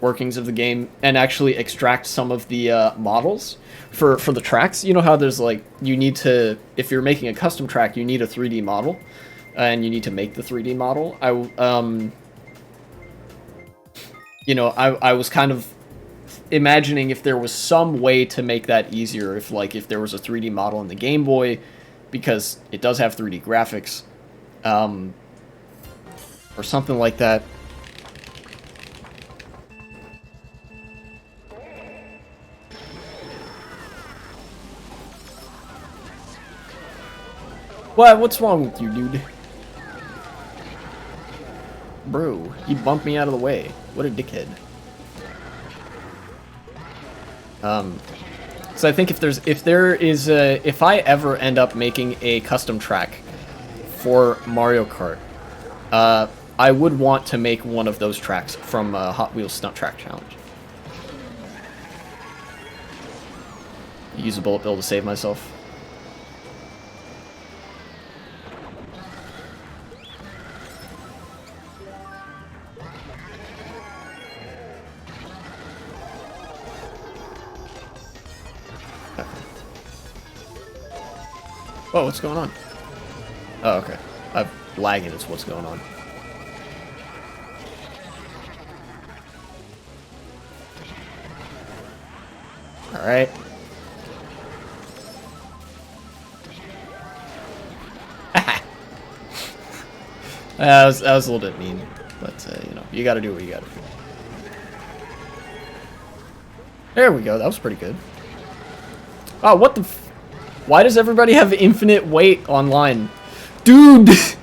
workings of the game and actually extract some of the models for the tracks. You know how there's, like, you need to, if you're making a custom track, you need a 3D model, and you need to make the 3D model. You know, I was kind of imagining if there was some way to make that easier, if there was a 3D model in the Game Boy, because it does have 3D graphics, or something like that. What? What's wrong with you, dude? Bro, you bumped me out of the way. What a dickhead. So I think if I ever end up making a custom track for Mario Kart, I would want to make one of those tracks from Hot Wheels Stunt Track Challenge. Use a bullet bill to save myself. Whoa, what's going on? Oh, okay. I'm lagging is what's going on. Alright. That was a little bit mean, but you know, you gotta do what you gotta do. There we go, that was pretty good. Oh, what the f— why does everybody have infinite weight online? Dude! This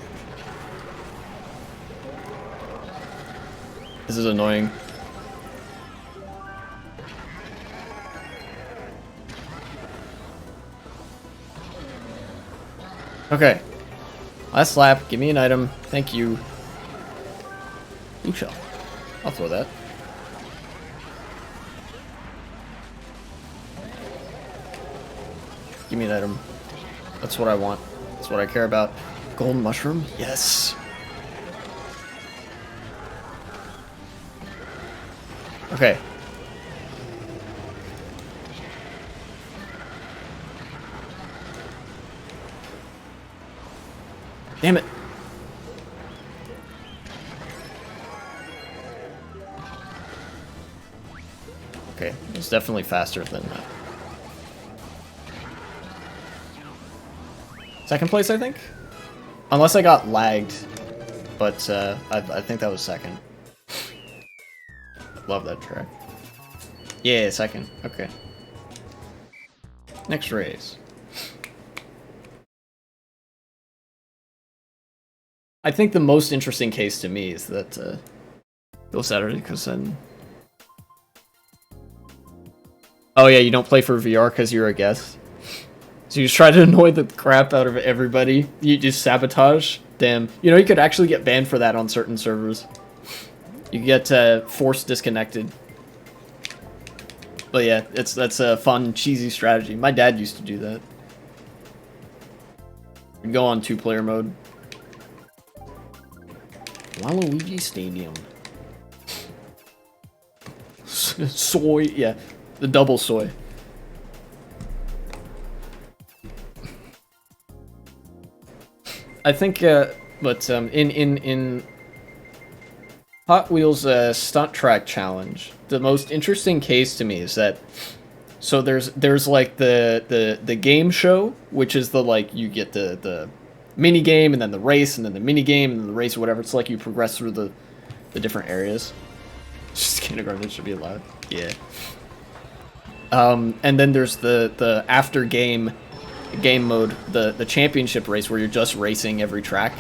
is annoying. Okay. Last lap, give me an item. Thank you. Blue shell. I'll throw that. Give me an item. That's what I want. That's what I care about. Golden mushroom? Yes. Okay. Damn it. Okay, it's definitely faster than that. Second place, I think? Unless I got lagged. But I think that was second. Love that track. Yeah, second. Okay. Next race. I think the most interesting case to me is that Bill Saturday, because then... Oh yeah, you don't play for VR because you're a guest? So you just try to annoy the crap out of everybody? You just sabotage? Damn. You know, you could actually get banned for that on certain servers. You get forced disconnected. But yeah, that's a fun, cheesy strategy. My dad used to do that. We'd go on 2-player mode. Waluigi Stadium. Soy, yeah. The double soy. I think, but in Hot Wheels Stunt Track Challenge, the most interesting case to me is that, so there's like the game show, which is the, like, you get the mini game and then the race and then the mini game and then the race or whatever. It's like you progress through the different areas. Just kindergarten should be allowed. Yeah. And then there's the after game mode, the championship race, where you're just racing every track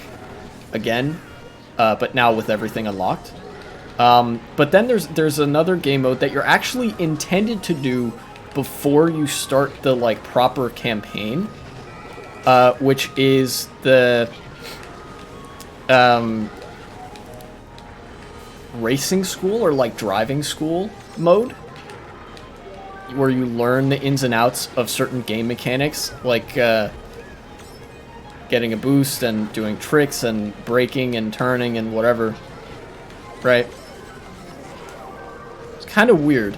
again, but now with everything unlocked. But then there's another game mode that you're actually intended to do before you start the, like, proper campaign, which is the racing school, or like driving school mode, where you learn the ins and outs of certain game mechanics, like getting a boost and doing tricks and braking and turning and whatever, right? It's kind of weird.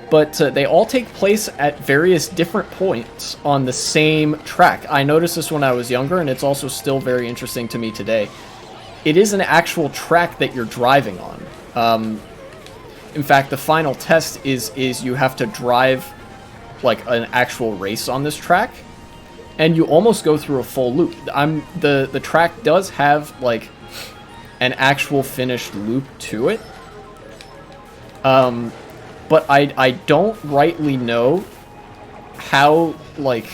But they all take place at various different points on the same track. I noticed this when I was younger, and it's also still very interesting to me today. It is an actual track that you're driving on. In fact, the final test is you have to drive, like, an actual race on this track, and you almost go through a full loop. The track does have, like, an actual finished loop to it. But I don't rightly know how, like,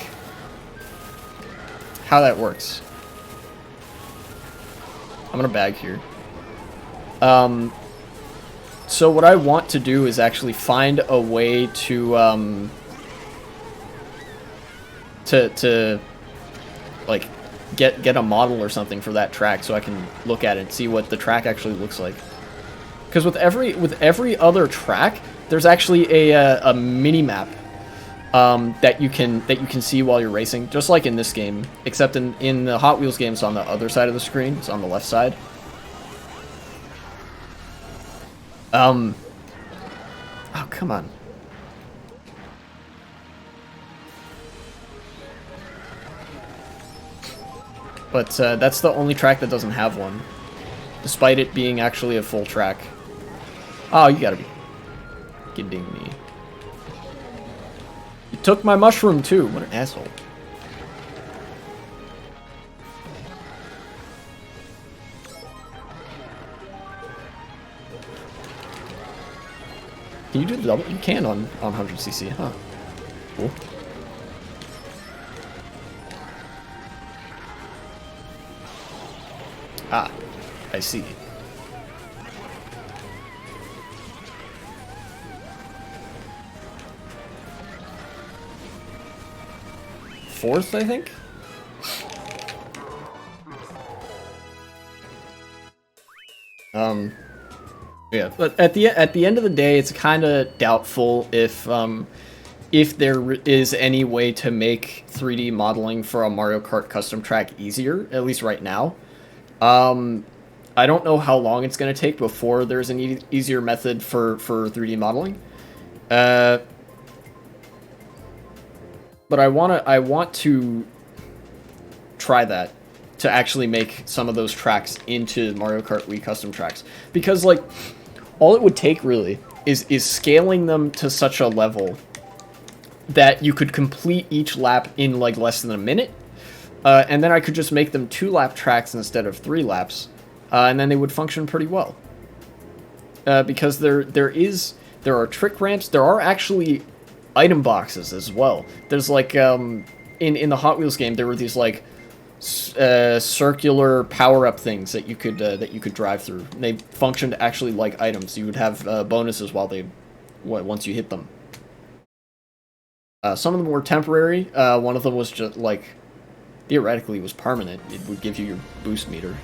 how that works. I'm gonna bag here. So what I want to do is actually find a way to like get a model or something for that track, so I can look at it and see what the track actually looks like. Because with every other track, there's actually a mini map that you can see while you're racing, just like in this game. Except in the Hot Wheels game, it's on the other side of the screen. It's on the left side. Oh, come on. But that's the only track that doesn't have one, despite it being actually a full track. Oh, you gotta be kidding me. You took my mushroom too. What an asshole. Can you do the double? You can on 100cc, huh? Cool. Ah, I see. Fourth, I think? Yeah, but at the end of the day, it's kind of doubtful if there is any way to make 3D modeling for a Mario Kart custom track easier, at least right now. I don't know how long it's going to take before there's an easier method for 3D modeling. But I want to try that, to actually make some of those tracks into Mario Kart Wii custom tracks, because like all it would take really is scaling them to such a level that you could complete each lap in like less than a minute, and then I could just make them 2-lap tracks instead of 3 laps, and then they would function pretty well. Because there are trick ramps, there are actually item boxes as well. There's like in the Hot Wheels game, there were these like circular power-up things that you could drive through. And they functioned actually like items. You would have bonuses once you hit them. Some of them were temporary. One of them was just like, theoretically was permanent. It would give you your boost meter.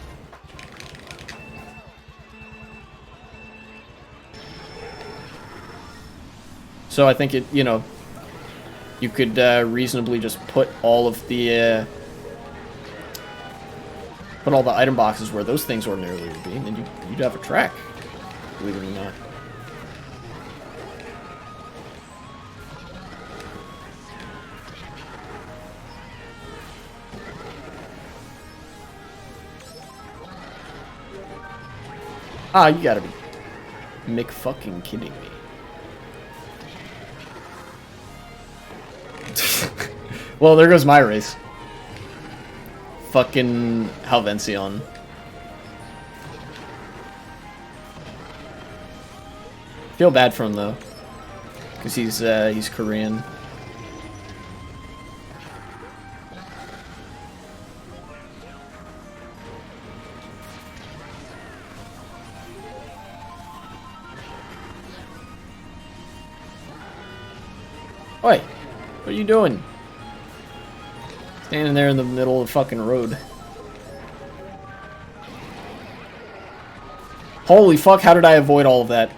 So I think you could reasonably just put all of the item boxes where those things ordinarily would be, and then you'd have a track, believe it or not. Ah, you gotta be McFucking kidding me. Well, there goes my race. Fucking Halvencion. Feel bad for him though, because he's Korean. Oi, what are you doing? Standing there in the middle of the fucking road. Holy fuck, how did I avoid all of that?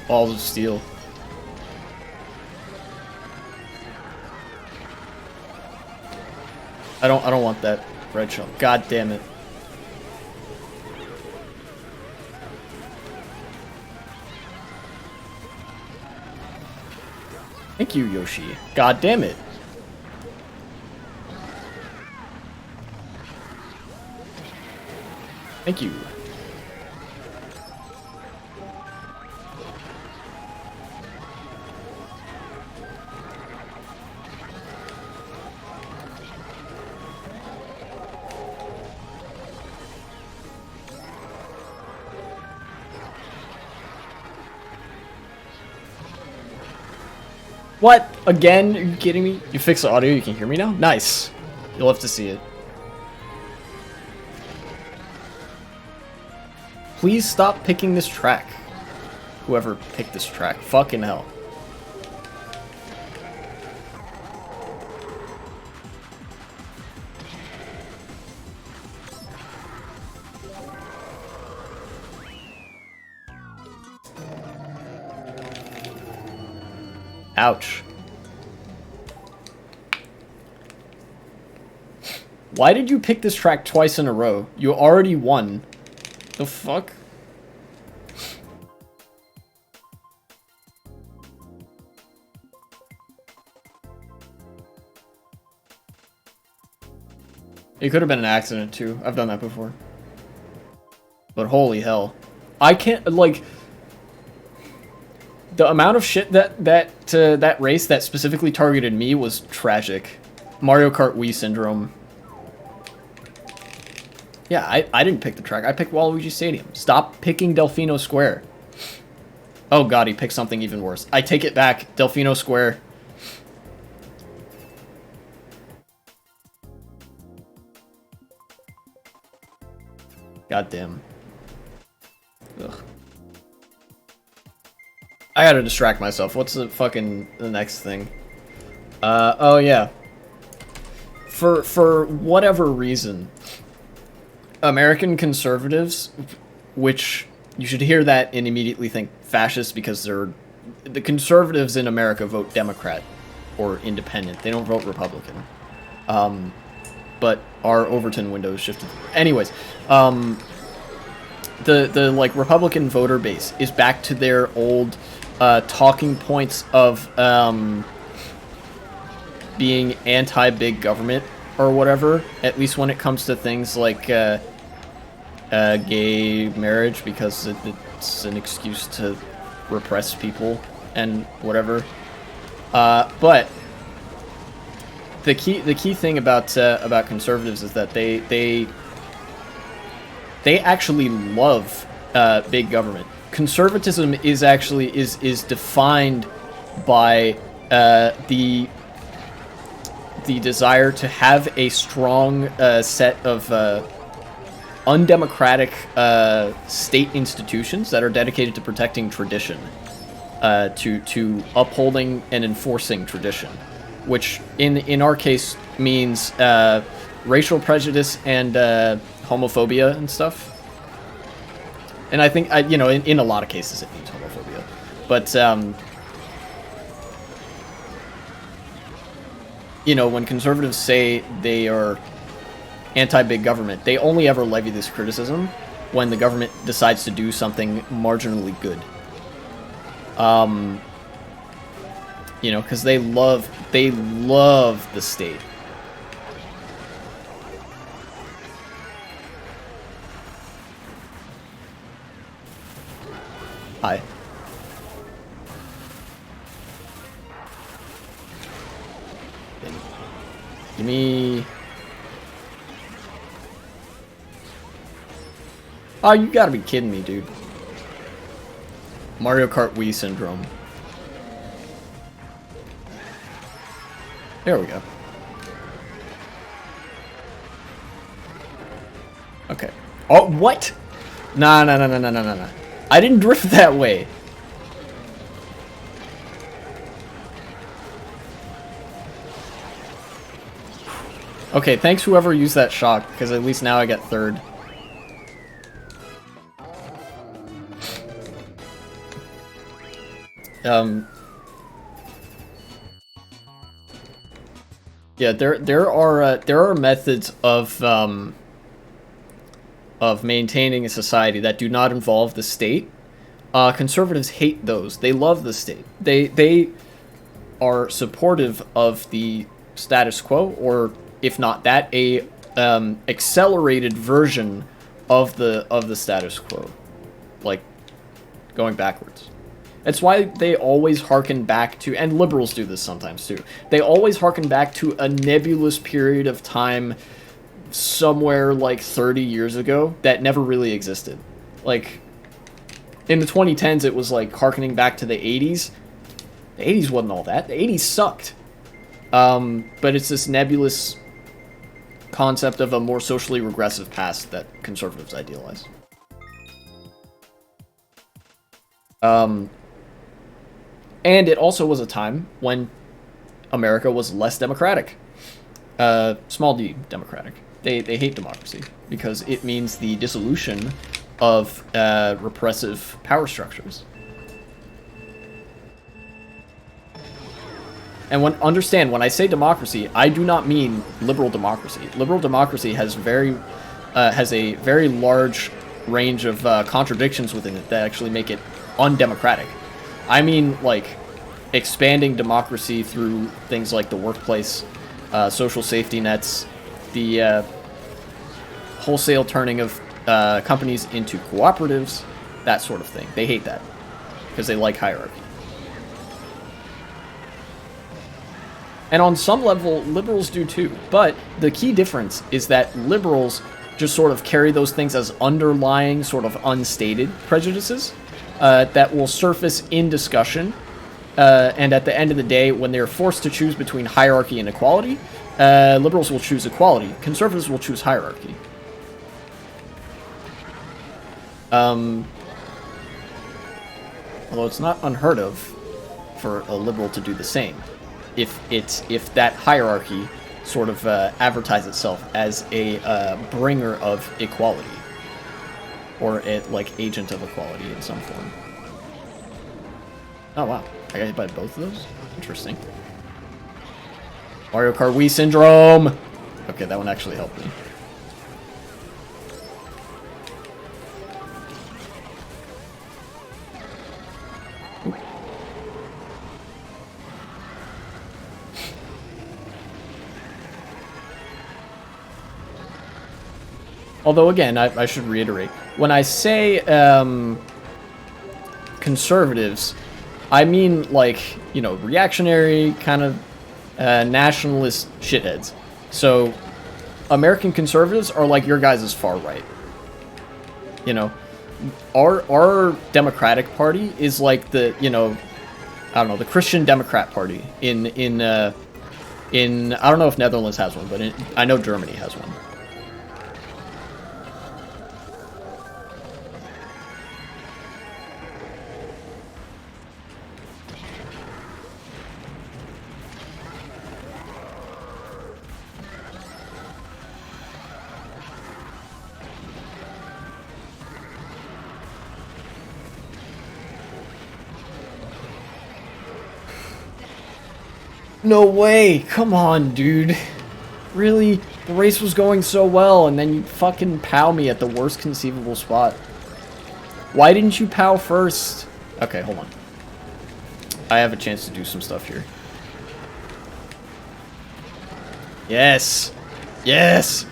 Balls of steel. I don't want that red shell. God damn it. Thank you, Yoshi. God damn it. Thank you. What? Again? Are you kidding me? You fixed the audio, you can hear me now? Nice. You'll have to see it. Please stop picking this track. Whoever picked this track. Fucking hell. Ouch. Why did you pick this track twice in a row? You already won. The fuck? It could have been an accident too. I've done that before. But holy hell. I can't, like, the amount of shit that race that specifically targeted me was tragic. Mario Kart Wii syndrome. Yeah, I didn't pick the track. I picked Waluigi Stadium. Stop picking Delfino Square. Oh god, he picked something even worse. I take it back. Delfino Square. God damn. Ugh. I gotta distract myself. What's the next thing? Oh yeah. For whatever reason, American conservatives, which you should hear that and immediately think fascist because the conservatives in America vote Democrat or independent. They don't vote Republican. But our Overton window is shifted. Anyways, the like Republican voter base is back to their old talking points of being anti-big government or whatever, at least when it comes to things like gay marriage, because it's an excuse to repress people and whatever. But the key thing about conservatives is that they actually love big government. Conservatism is actually is defined by the desire to have a strong set of undemocratic state institutions that are dedicated to protecting tradition, to upholding and enforcing tradition, which in our case means racial prejudice and homophobia and stuff. And I think, you know, in a lot of cases it means homophobia. But, you know, when conservatives say they are anti-big government, they only ever levy this criticism when the government decides to do something marginally good. You know, because they love the state. Hi. Give me... Oh, you gotta be kidding me, dude. Mario Kart Wii syndrome. There we go. Okay. Oh, what? Nah. I didn't drift that way. Okay, thanks whoever used that shock, because at least now I get third. Yeah, there are methods of maintaining a society that do not involve the state. Conservatives hate those. They love the state. They are supportive of the status quo, or if not that, a accelerated version of the status quo, like going backwards. That's why they always harken back to, and liberals do this sometimes too, they always harken back to a nebulous period of time somewhere like 30 years ago that never really existed. Like, in the 2010s, it was like harkening back to the 80s. The 80s wasn't all that. The 80s sucked. But it's this nebulous concept of a more socially regressive past that conservatives idealize. And it also was a time when America was less democratic. Small d democratic. They hate democracy because it means the dissolution of repressive power structures. And understand, when I say democracy, I do not mean liberal democracy. Liberal democracy has a very large range of contradictions within it that actually make it undemocratic. I mean, like, expanding democracy through things like the workplace, social safety nets, the wholesale turning of companies into cooperatives, that sort of thing. They hate that because they like hierarchy. And on some level, liberals do too. But the key difference is that liberals just sort of carry those things as underlying, sort of unstated prejudices that will surface in discussion. And at the end of the day, when they're forced to choose between hierarchy and equality, liberals will choose equality. Conservatives will choose hierarchy. Although it's not unheard of for a liberal to do the same, if that hierarchy sort of advertise itself as a bringer of equality, or a like agent of equality in some form. Oh wow, I got hit by both of those? Interesting. Mario Kart Wii syndrome! Okay, that one actually helped me. Although, again, I should reiterate, when I say conservatives, I mean, like, you know, reactionary, kind of nationalist shitheads. So, American conservatives are like your guys' far right. You know, our Democratic Party is like the, you know, I don't know, the Christian Democrat Party in I don't know if Netherlands has one, but I know Germany has one. No way! Come on, dude. Really? The race was going so well, and then you fucking pow me at the worst conceivable spot. Why didn't you pow first? Okay, hold on. I have a chance to do some stuff here. Yes! Yes!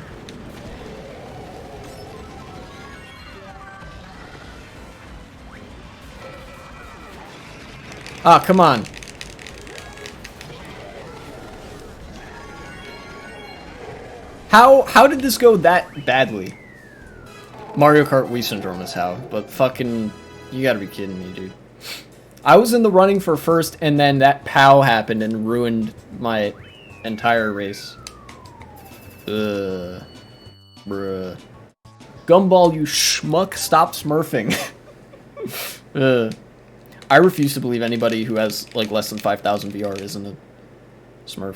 Ah, come on. How did this go that badly? Mario Kart Wii syndrome is how, but fucking, you gotta be kidding me, dude. I was in the running for first, and then that POW happened and ruined my entire race. Bruh. Gumball, you schmuck, stop smurfing. I refuse to believe anybody who has, like, less than 5,000 VR isn't a smurf.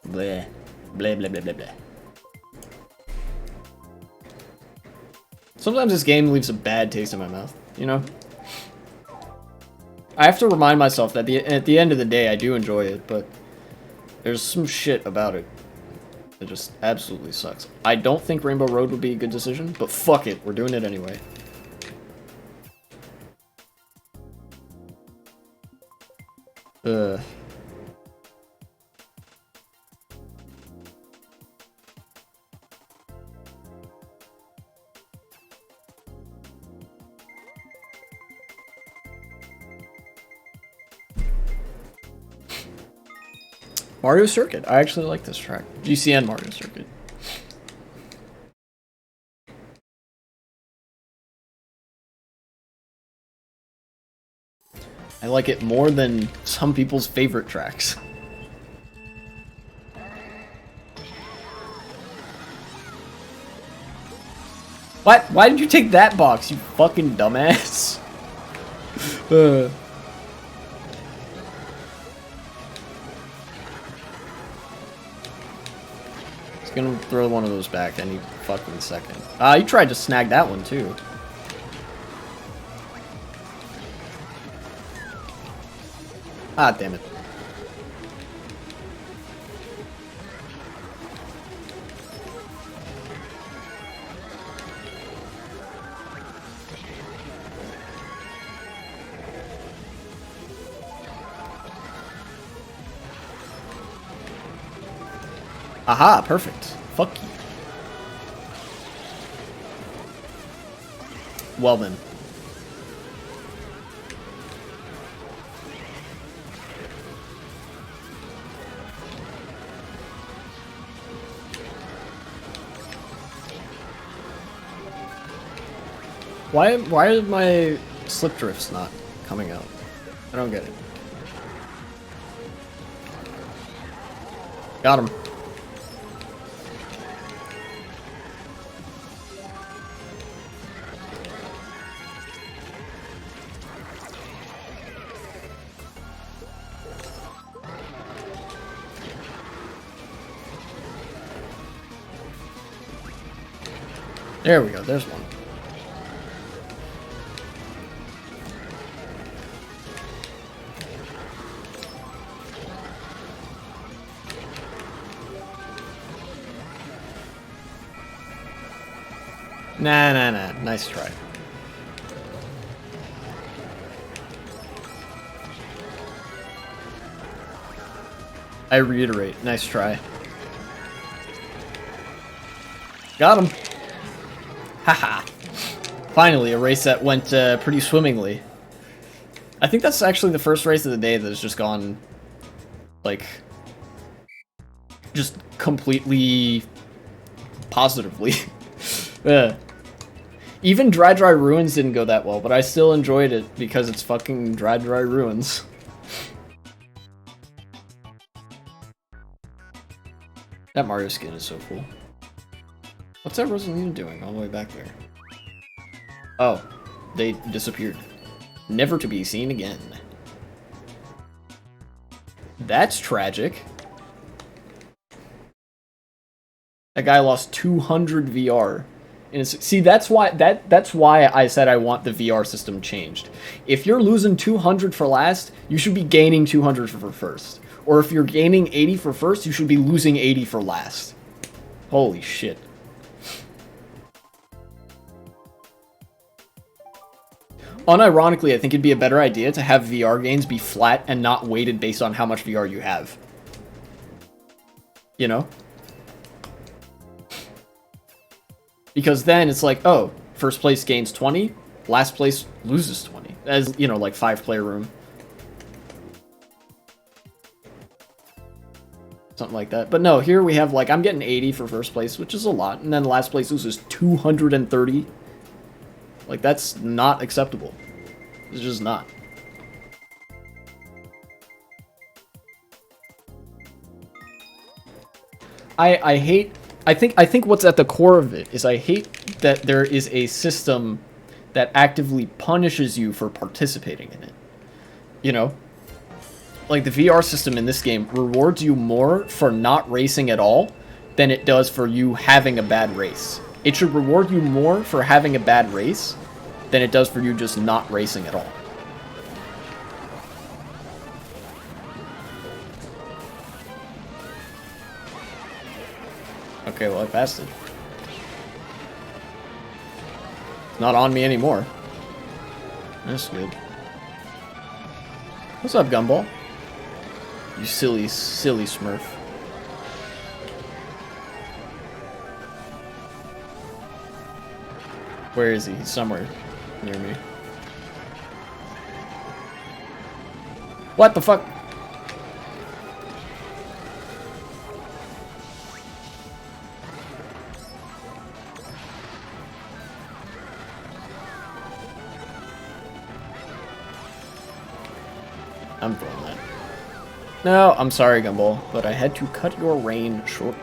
Bleh. Blah, blah, blah, blah, blah. Sometimes this game leaves a bad taste in my mouth, you know? I have to remind myself that at the end of the day, I do enjoy it, but there's some shit about it that just absolutely sucks. I don't think Rainbow Road would be a good decision, but fuck it, we're doing it anyway. Mario Circuit. I actually like this track. GCN Mario Circuit. I like it more than some people's favorite tracks. What? Why did you take that box, you fucking dumbass? He's gonna throw one of those back any fucking second. You tried to snag that one too. Ah, damn it. Aha, perfect. Fuck you. Well then. Why are my slip drifts not coming out? I don't get it. Got him. There we go, there's one. Nah, nah, nah. Nice try. I reiterate, nice try. Got him. Haha. Finally, a race that went pretty swimmingly. I think that's actually the first race of the day that has just gone, like, just completely positively. Even Dry Ruins didn't go that well, but I still enjoyed it because it's fucking Dry Ruins. That Mario skin is so cool. What's that Rosalina doing all the way back there? Oh, they disappeared. Never to be seen again. That's tragic. That guy lost 200 VR. And see, that's why I said I want the VR system changed. If you're losing 200 for last, you should be gaining 200 for first. Or if you're gaining 80 for first, you should be losing 80 for last. Holy shit. Unironically, I think it'd be a better idea to have VR gains be flat and not weighted based on how much VR you have. You know? Because then it's like, oh, first place gains 20, last place loses 20. As, you know, like 5-player room. Something like that. But no, here we have, like, I'm getting 80 for first place, which is a lot. And then last place loses 230. Like, that's not acceptable. It's just not. I think what's at the core of it is I hate that there is a system that actively punishes you for participating in it. You know? Like, the VR system in this game rewards you more for not racing at all than it does for you having a bad race. It should reward you more for having a bad race than it does for you just not racing at all. Okay, well, I passed it. It's not on me anymore. That's good. What's up, Gumball? You silly, silly Smurf. Where is he? He's somewhere near me. What the fuck? I'm throwing that. No, I'm sorry, Gumball, but I had to cut your reign short.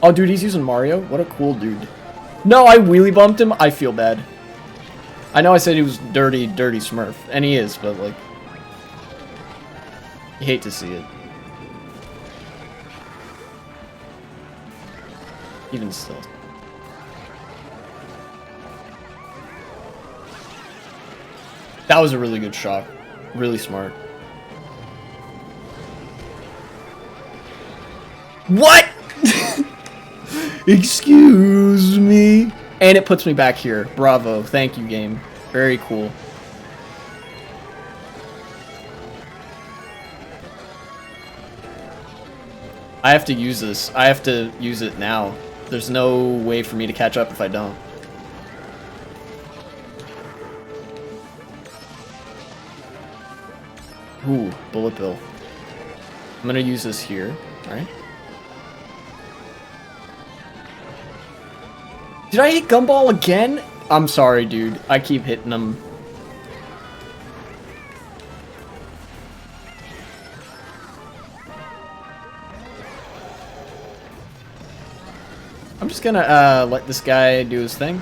Oh, dude, he's using Mario? What a cool dude. No, I wheelie bumped him? I feel bad. I know I said he was dirty, dirty Smurf, and he is, but, like, you hate to see it. Even still. That was a really good shot. Really smart. What? Excuse me. And it puts me back here. Bravo. Thank you, game. Very cool. I have to use this. I have to use it now. There's no way for me to catch up if I don't. Ooh, bullet bill. I'm gonna use this here, alright? Did I hit Gumball again? I'm sorry, dude. I keep hitting him. I'm just gonna let this guy do his thing.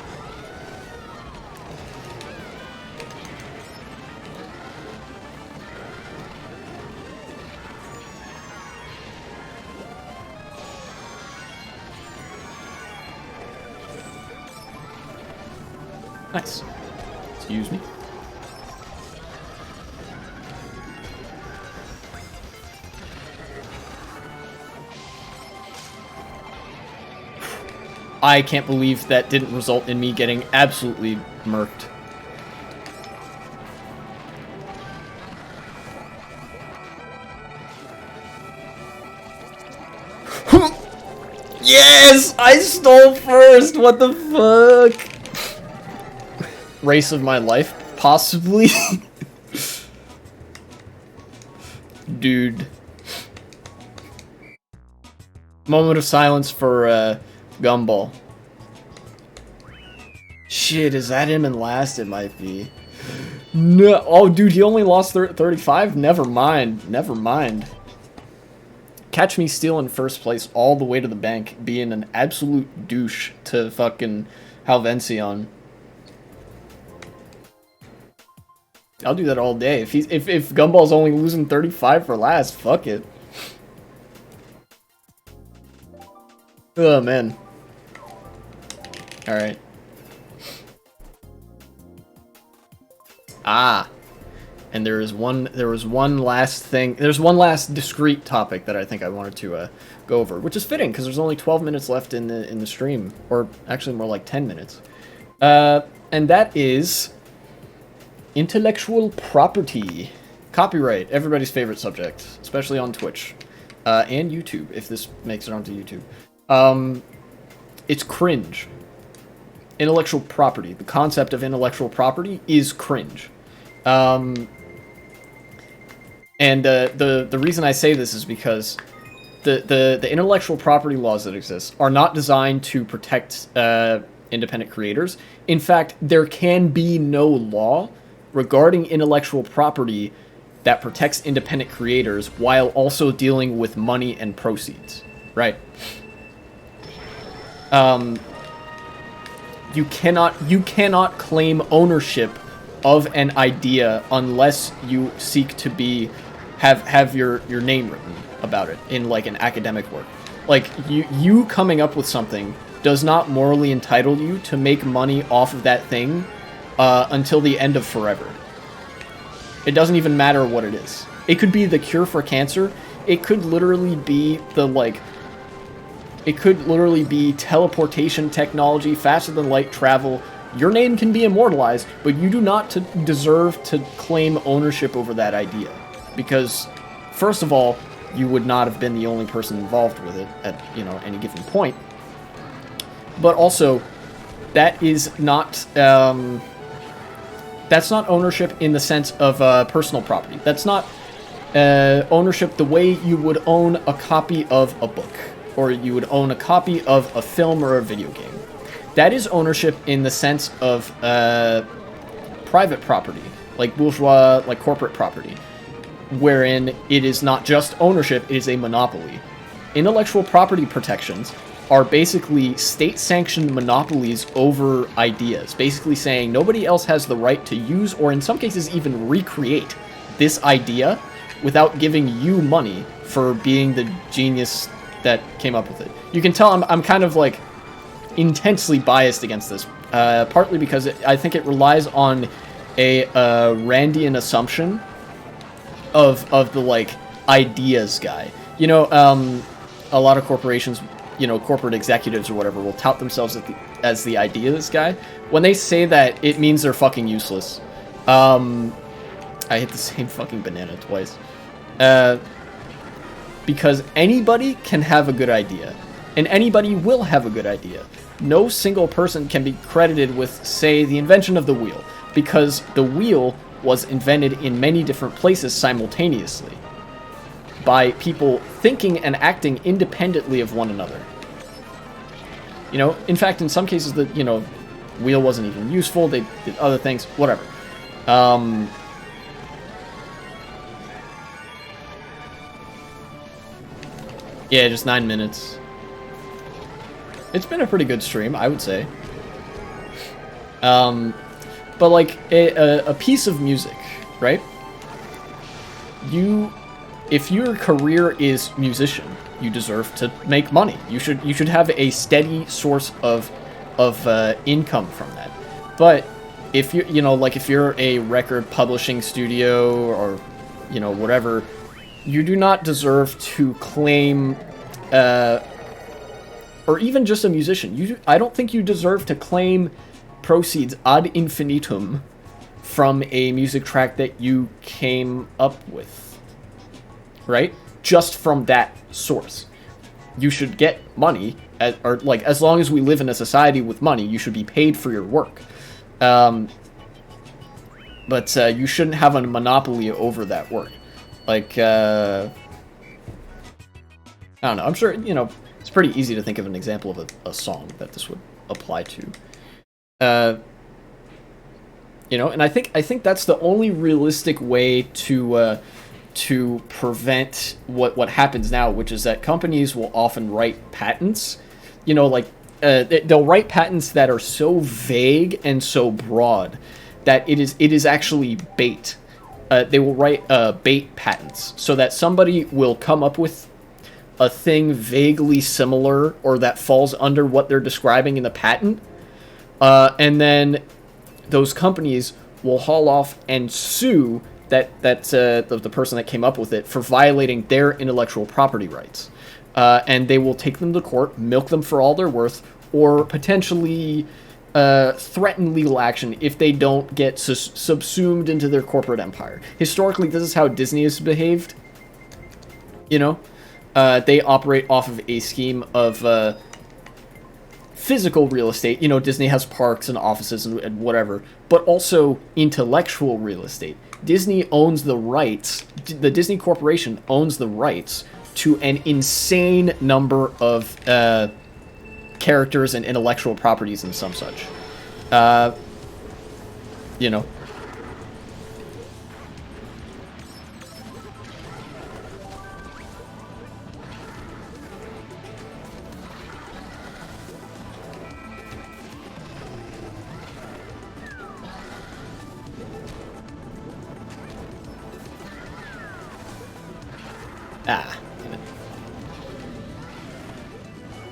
Nice. Excuse me. I can't believe that didn't result in me getting absolutely murked. Yes! I stole first! What the fuck? Race of my life? Possibly? Dude. Moment of silence for, Gumball. Shit, is that him in last? It might be. No. Oh, dude, he only lost 35? Never mind. Never mind. Catch me stealing first place all the way to the bank, being an absolute douche to fucking Halvencion. I'll do that all day. If Gumball's only losing 35 for last, fuck it. Oh, man. Alright. Ah. And there was one last thing. There's one last discrete topic that I think I wanted to go over, which is fitting because there's only 12 minutes left in the stream, or actually more like 10 minutes. And that is intellectual property, copyright, everybody's favorite subject, especially on Twitch and YouTube. If this makes it onto YouTube, it's cringe. Intellectual property. The concept of intellectual property is cringe. And the reason I say this is because the intellectual property laws that exist are not designed to protect independent creators. In fact, there can be no law regarding intellectual property that protects independent creators while also dealing with money and proceeds, right? You cannot claim ownership of an idea unless you seek to have your name written about it in like an academic work. Like you coming up with something does not morally entitle you to make money off of that thing until the end of forever. It doesn't even matter what it is. It could be the cure for cancer. It could literally be it could literally be teleportation technology, faster than light travel. Your name can be immortalized, but you do not deserve to claim ownership over that idea. Because, first of all, you would not have been the only person involved with it at, any given point. But also, that is not, that's not ownership in the sense of personal property. That's not ownership the way you would own a copy of a book, or you would own a copy of a film or a video game. That is ownership in the sense of private property, like bourgeois, like corporate property, wherein it is not just ownership, it is a monopoly. Intellectual property protections are basically state-sanctioned monopolies over ideas, basically saying nobody else has the right to use, or in some cases even recreate, this idea without giving you money for being the genius that came up with it. You can tell I'm kind of like intensely biased against this, partly because I think it relies on a Randian assumption of the like ideas guy. A lot of corporations, corporate executives or whatever will tout themselves as the ideas guy. When they say that, it means they're fucking useless. I hit the same fucking banana twice. because anybody can have a good idea, and anybody will have a good idea. No single person can be credited with, say, the invention of the wheel, because the wheel was invented in many different places simultaneously by people thinking and acting independently of one another. You know, in fact, in some cases, the wheel wasn't even useful. They did other things, whatever. Yeah, just 9 minutes. It's been a pretty good stream, I would say. But like a piece of music, right? If your career is musician, you deserve to make money. You should have a steady source of income from that. But if if you're a record publishing studio or whatever, you do not deserve to claim, or even just a musician. I don't think you deserve to claim proceeds ad infinitum from a music track that you came up with, right? Just from that source. You should get money, as long as we live in a society with money, you should be paid for your work. But you shouldn't have a monopoly over that work. Like, I don't know. I'm sure, it's pretty easy to think of an example of a song that this would apply to. And I think that's the only realistic way to prevent what happens now, which is that companies will often write patents. They'll write patents that are so vague and so broad that it is actually bait. They will write bait patents so that somebody will come up with a thing vaguely similar or that falls under what they're describing in the patent, and then those companies will haul off and sue the person that came up with it for violating their intellectual property rights. And they will take them to court, milk them for all they're worth, or potentially threaten legal action if they don't get subsumed into their corporate empire. Historically, this is how Disney has behaved. They operate off of a scheme of physical real estate. Disney has parks and offices and whatever, but also intellectual real estate. Disney owns the rights. The Disney Corporation owns the rights to an insane number of characters and intellectual properties and some such. Damn it.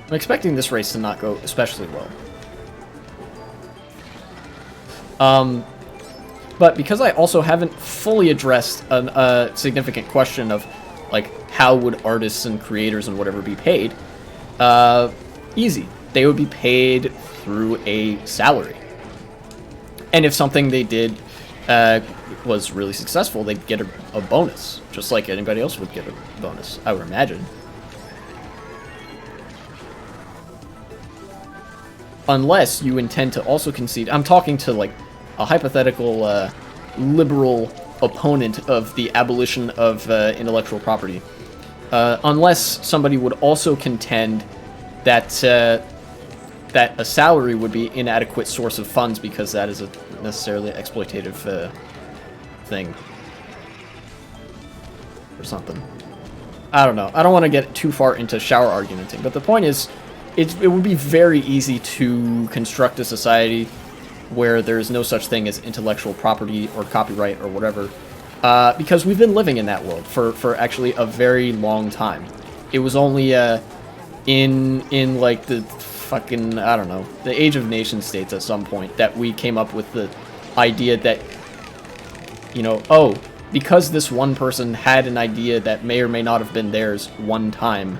I'm expecting this race to not go especially well. But because I also haven't fully addressed a significant question of, like, how would artists and creators and whatever be paid, easy. They would be paid through a salary. And if something they did was really successful, they'd get a bonus, just like anybody else would get a bonus, I would imagine. Unless you intend to also concede. I'm talking to, like, a hypothetical liberal opponent of the abolition of intellectual property. Unless somebody would also contend that that a salary would be inadequate source of funds because that is a necessarily exploitative thing or something. I don't know. I don't want to get too far into shower argumenting, but the point is, it would be very easy to construct a society where there is no such thing as intellectual property or copyright or whatever, because we've been living in that world for actually a very long time. It was only in like the fucking, I don't know, the age of nation states at some point that we came up with the idea that, oh, because this one person had an idea that may or may not have been theirs one time,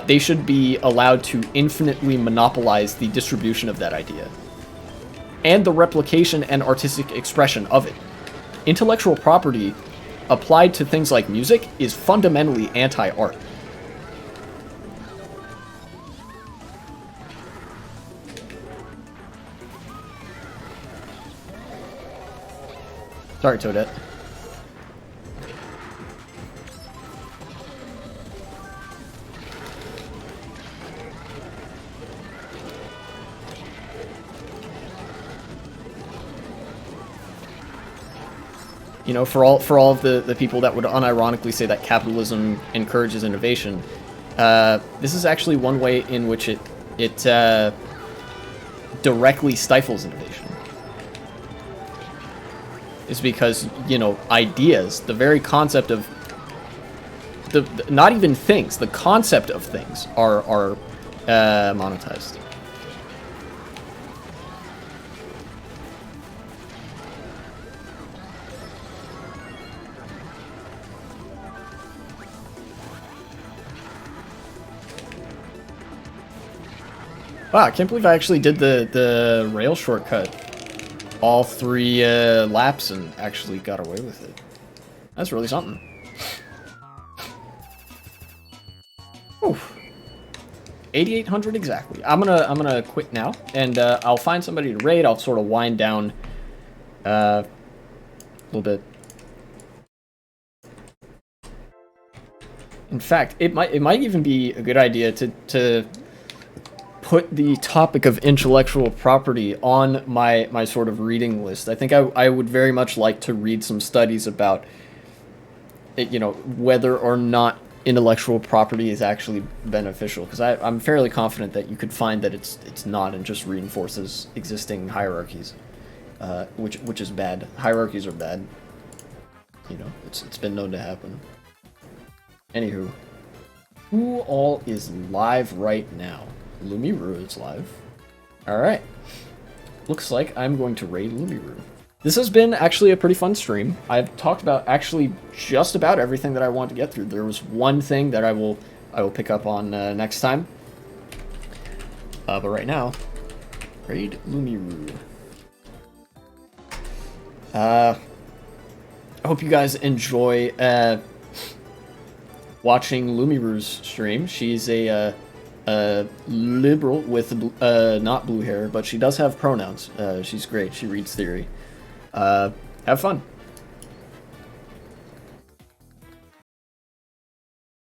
they should be allowed to infinitely monopolize the distribution of that idea and the replication and artistic expression of it. Intellectual property applied to things like music is fundamentally anti-art. Sorry, Toadette. You know, for all of the people that would unironically say that capitalism encourages innovation, this is actually one way in which it directly stifles innovation. Is because, you know, ideas, the very concept of not even things, the concept of things are monetized. Wow, I can't believe I actually did the rail shortcut all 3 laps and actually got away with it. That's really something. Oof. 8,800 exactly. I'm gonna quit now, and I'll find somebody to raid. I'll sort of wind down a little bit. In fact, it might even be a good idea to put the topic of intellectual property on my sort of reading list. I think I would very much like to read some studies about it, you know, whether or not intellectual property is actually beneficial, because I'm fairly confident that you could find that it's not, and just reinforces existing hierarchies, which is bad. Hierarchies are bad. You know, it's been known to happen. Anywho, who all is live right now? Lumiru is live. Alright. Looks like I'm going to raid Lumiru. This has been actually a pretty fun stream. I've talked about actually just about everything that I want to get through. There was one thing that I will pick up on next time. But right now, raid Lumiru. I hope you guys enjoy watching Lumiru's stream. She's a liberal with not blue hair, but she does have pronouns. She's great. She reads theory. Have fun.